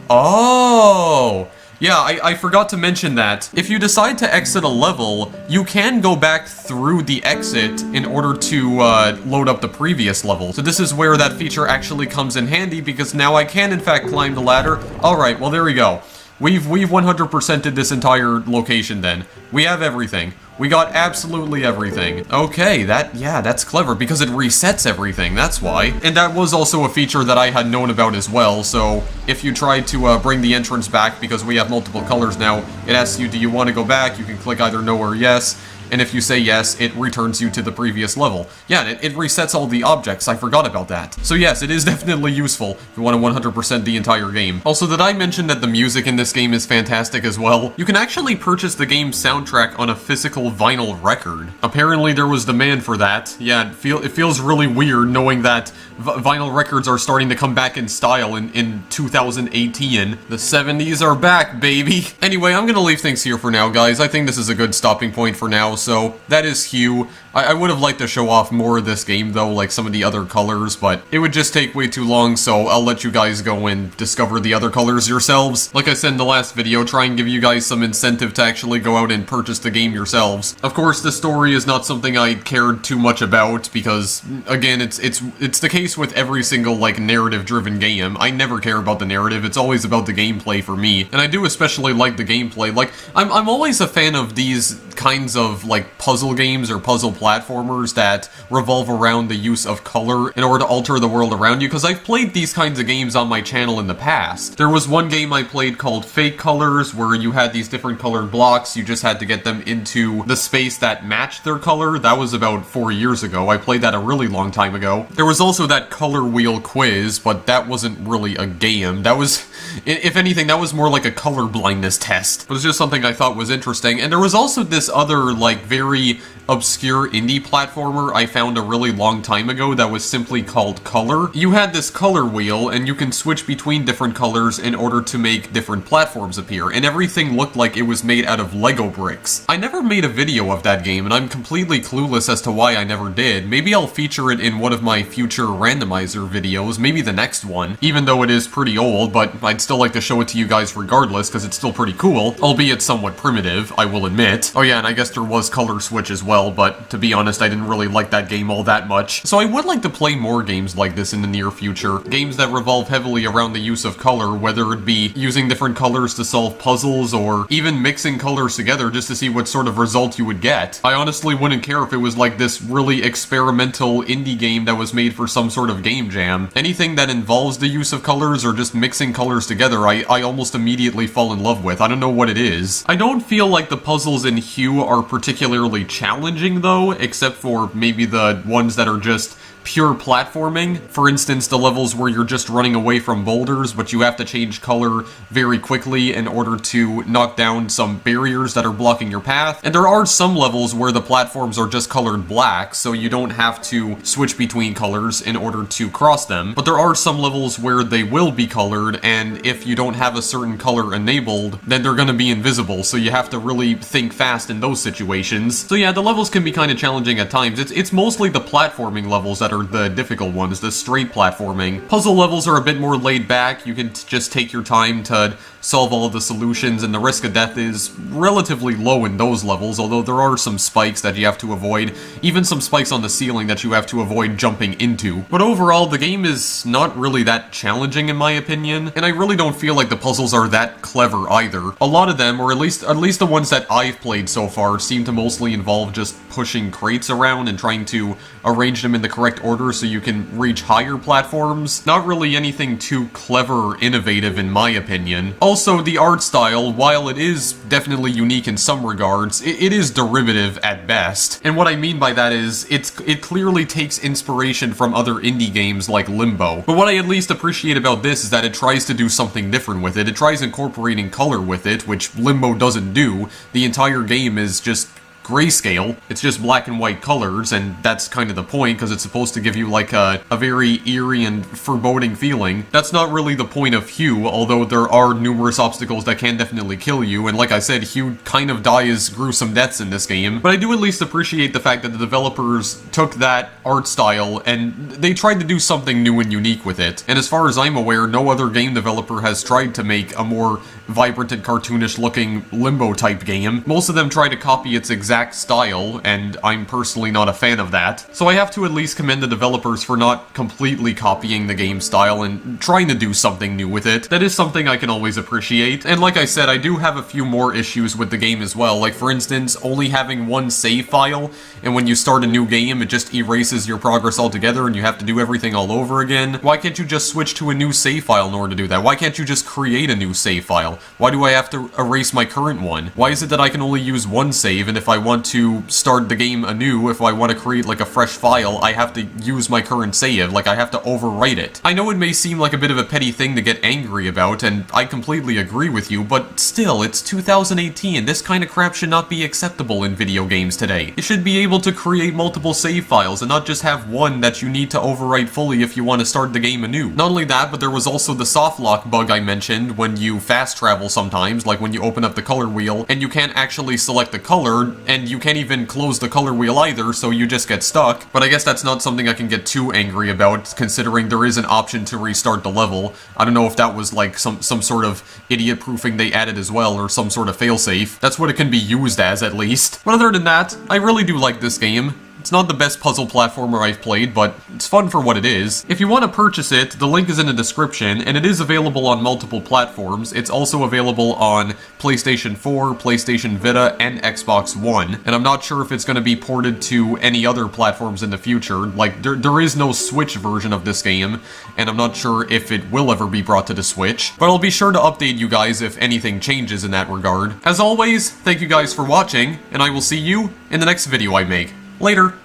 Oh! Yeah, I forgot to mention that. If you decide to exit a level, you can go back through the exit in order to load up the previous level. So this is where that feature actually comes in handy, because now I can in fact climb the ladder. Alright, well there we go. We've 100%ed this entire location then. We have everything. We got absolutely everything. Okay, that's clever, because it resets everything, that's why. And that was also a feature that I had known about as well, so if you try to bring the entrance back, because we have multiple colors now, it asks you, do you want to go back? You can click either no or yes. And if you say yes, it returns you to the previous level. Yeah, it resets all the objects, I forgot about that. So yes, it is definitely useful if you want to 100% the entire game. Also, did I mention that the music in this game is fantastic as well? You can actually purchase the game's soundtrack on a physical vinyl record. Apparently there was demand for that. Yeah, it feels really weird knowing that vinyl records are starting to come back in style in 2018. The 70s are back, baby! Anyway, I'm gonna leave things here for now, guys. I think this is a good stopping point for now. So, that is Hue. I would have liked to show off more of this game though, like some of the other colors, but it would just take way too long, so I'll let you guys go and discover the other colors yourselves. Like I said in the last video, try and give you guys some incentive to actually go out and purchase the game yourselves. Of course, the story is not something I cared too much about, because, again, it's the case with every single, like, narrative-driven game. I never care about the narrative, it's always about the gameplay for me, and I do especially like the gameplay. Like, I'm always a fan of these kinds of like puzzle games or puzzle platformers that revolve around the use of color in order to alter the world around you, because I've played these kinds of games on my channel in the past. There was one game I played called Fake Colors, where you had these different colored blocks, you just had to get them into the space that matched their color. That was about 4 years ago. I played that a really long time ago. There was also that color wheel quiz, but that wasn't really a game. That was, if anything, that was more like a color blindness test. It was just something I thought was interesting. And there was also this other, like, very obscure indie platformer I found a really long time ago that was simply called Color. You had this color wheel, and you can switch between different colors in order to make different platforms appear, and everything looked like it was made out of Lego bricks. I never made a video of that game, and I'm completely clueless as to why I never did. Maybe I'll feature it in one of my future randomizer videos, maybe the next one, even though it is pretty old, but I'd still like to show it to you guys regardless, because it's still pretty cool, albeit somewhat primitive, I will admit. Oh yeah, and I guess there was Color Switch as well, but to be honest, I didn't really like that game all that much. So I would like to play more games like this in the near future. Games that revolve heavily around the use of color, whether it be using different colors to solve puzzles, or even mixing colors together just to see what sort of result you would get. I honestly wouldn't care if it was like this really experimental indie game that was made for some sort of game jam. Anything that involves the use of colors or just mixing colors together, I almost immediately fall in love with. I don't know what it is. I don't feel like the puzzles in Hue are particularly challenging though, except for maybe the ones that are just pure platforming. For instance, the levels where you're just running away from boulders, but you have to change color very quickly in order to knock down some barriers that are blocking your path. And there are some levels where the platforms are just colored black, so you don't have to switch between colors in order to cross them. But there are some levels where they will be colored, and if you don't have a certain color enabled, then they're gonna be invisible, so you have to really think fast in those situations. So yeah, the levels can be kind of challenging at times. It's mostly the platforming levels that are the difficult ones, the straight platforming. Puzzle levels are a bit more laid back. You can just take your time to solve all of the solutions, and the risk of death is relatively low in those levels, although there are some spikes that you have to avoid, even some spikes on the ceiling that you have to avoid jumping into. But overall, the game is not really that challenging in my opinion, and I really don't feel like the puzzles are that clever either. A lot of them, or at least the ones that I've played so far, seem to mostly involve just pushing crates around and trying to arrange them in the correct order so you can reach higher platforms. Not really anything too clever or innovative in my opinion. Also, the art style, while it is definitely unique in some regards, it is derivative at best. And what I mean by that is, it clearly takes inspiration from other indie games like Limbo. But what I at least appreciate about this is that it tries to do something different with it. It tries incorporating color with it, which Limbo doesn't do. The entire game is just grayscale. It's just black and white colors, and that's kind of the point, because it's supposed to give you like a very eerie and foreboding feeling. That's not really the point of Hue, although there are numerous obstacles that can definitely kill you, and like I said, Hue kind of dies gruesome deaths in this game. But I do at least appreciate the fact that the developers took that art style and they tried to do something new and unique with it. And as far as I'm aware, no other game developer has tried to make a more vibrant and cartoonish looking Limbo type game. Most of them try to copy its exact style, and I'm personally not a fan of that. So I have to at least commend the developers for not completely copying the game style and trying to do something new with it. That is something I can always appreciate. And like I said, I do have a few more issues with the game as well. Like for instance, only having one save file, and when you start a new game, it just erases your progress altogether and you have to do everything all over again. Why can't you just switch to a new save file in order to do that? Why can't you just create a new save file? Why do I have to erase my current one? Why is it that I can only use one save, and if I want to start the game anew, if I want to create like a fresh file, I have to use my current save, like I have to overwrite it? I know it may seem like a bit of a petty thing to get angry about, and I completely agree with you, but still, it's 2018, this kind of crap should not be acceptable in video games today. You should be able to create multiple save files and not just have one that you need to overwrite fully if you want to start the game anew. Not only that, but there was also the soft lock bug I mentioned when you fast travel sometimes, like when you open up the color wheel and you can't actually select the color, and you can't even close the color wheel either, so you just get stuck. But I guess that's not something I can get too angry about, considering there is an option to restart the level. I don't know if that was like some sort of idiot proofing they added as well, or some sort of failsafe. That's what it can be used as, at least. But other than that, I really do like this game. It's not the best puzzle platformer I've played, but it's fun for what it is. If you want to purchase it, the link is in the description, and it is available on multiple platforms. It's also available on PlayStation 4, PlayStation Vita, and Xbox One, and I'm not sure if it's going to be ported to any other platforms in the future. Like, there is no Switch version of this game, and I'm not sure if it will ever be brought to the Switch, but I'll be sure to update you guys if anything changes in that regard. As always, thank you guys for watching, and I will see you in the next video I make. Later!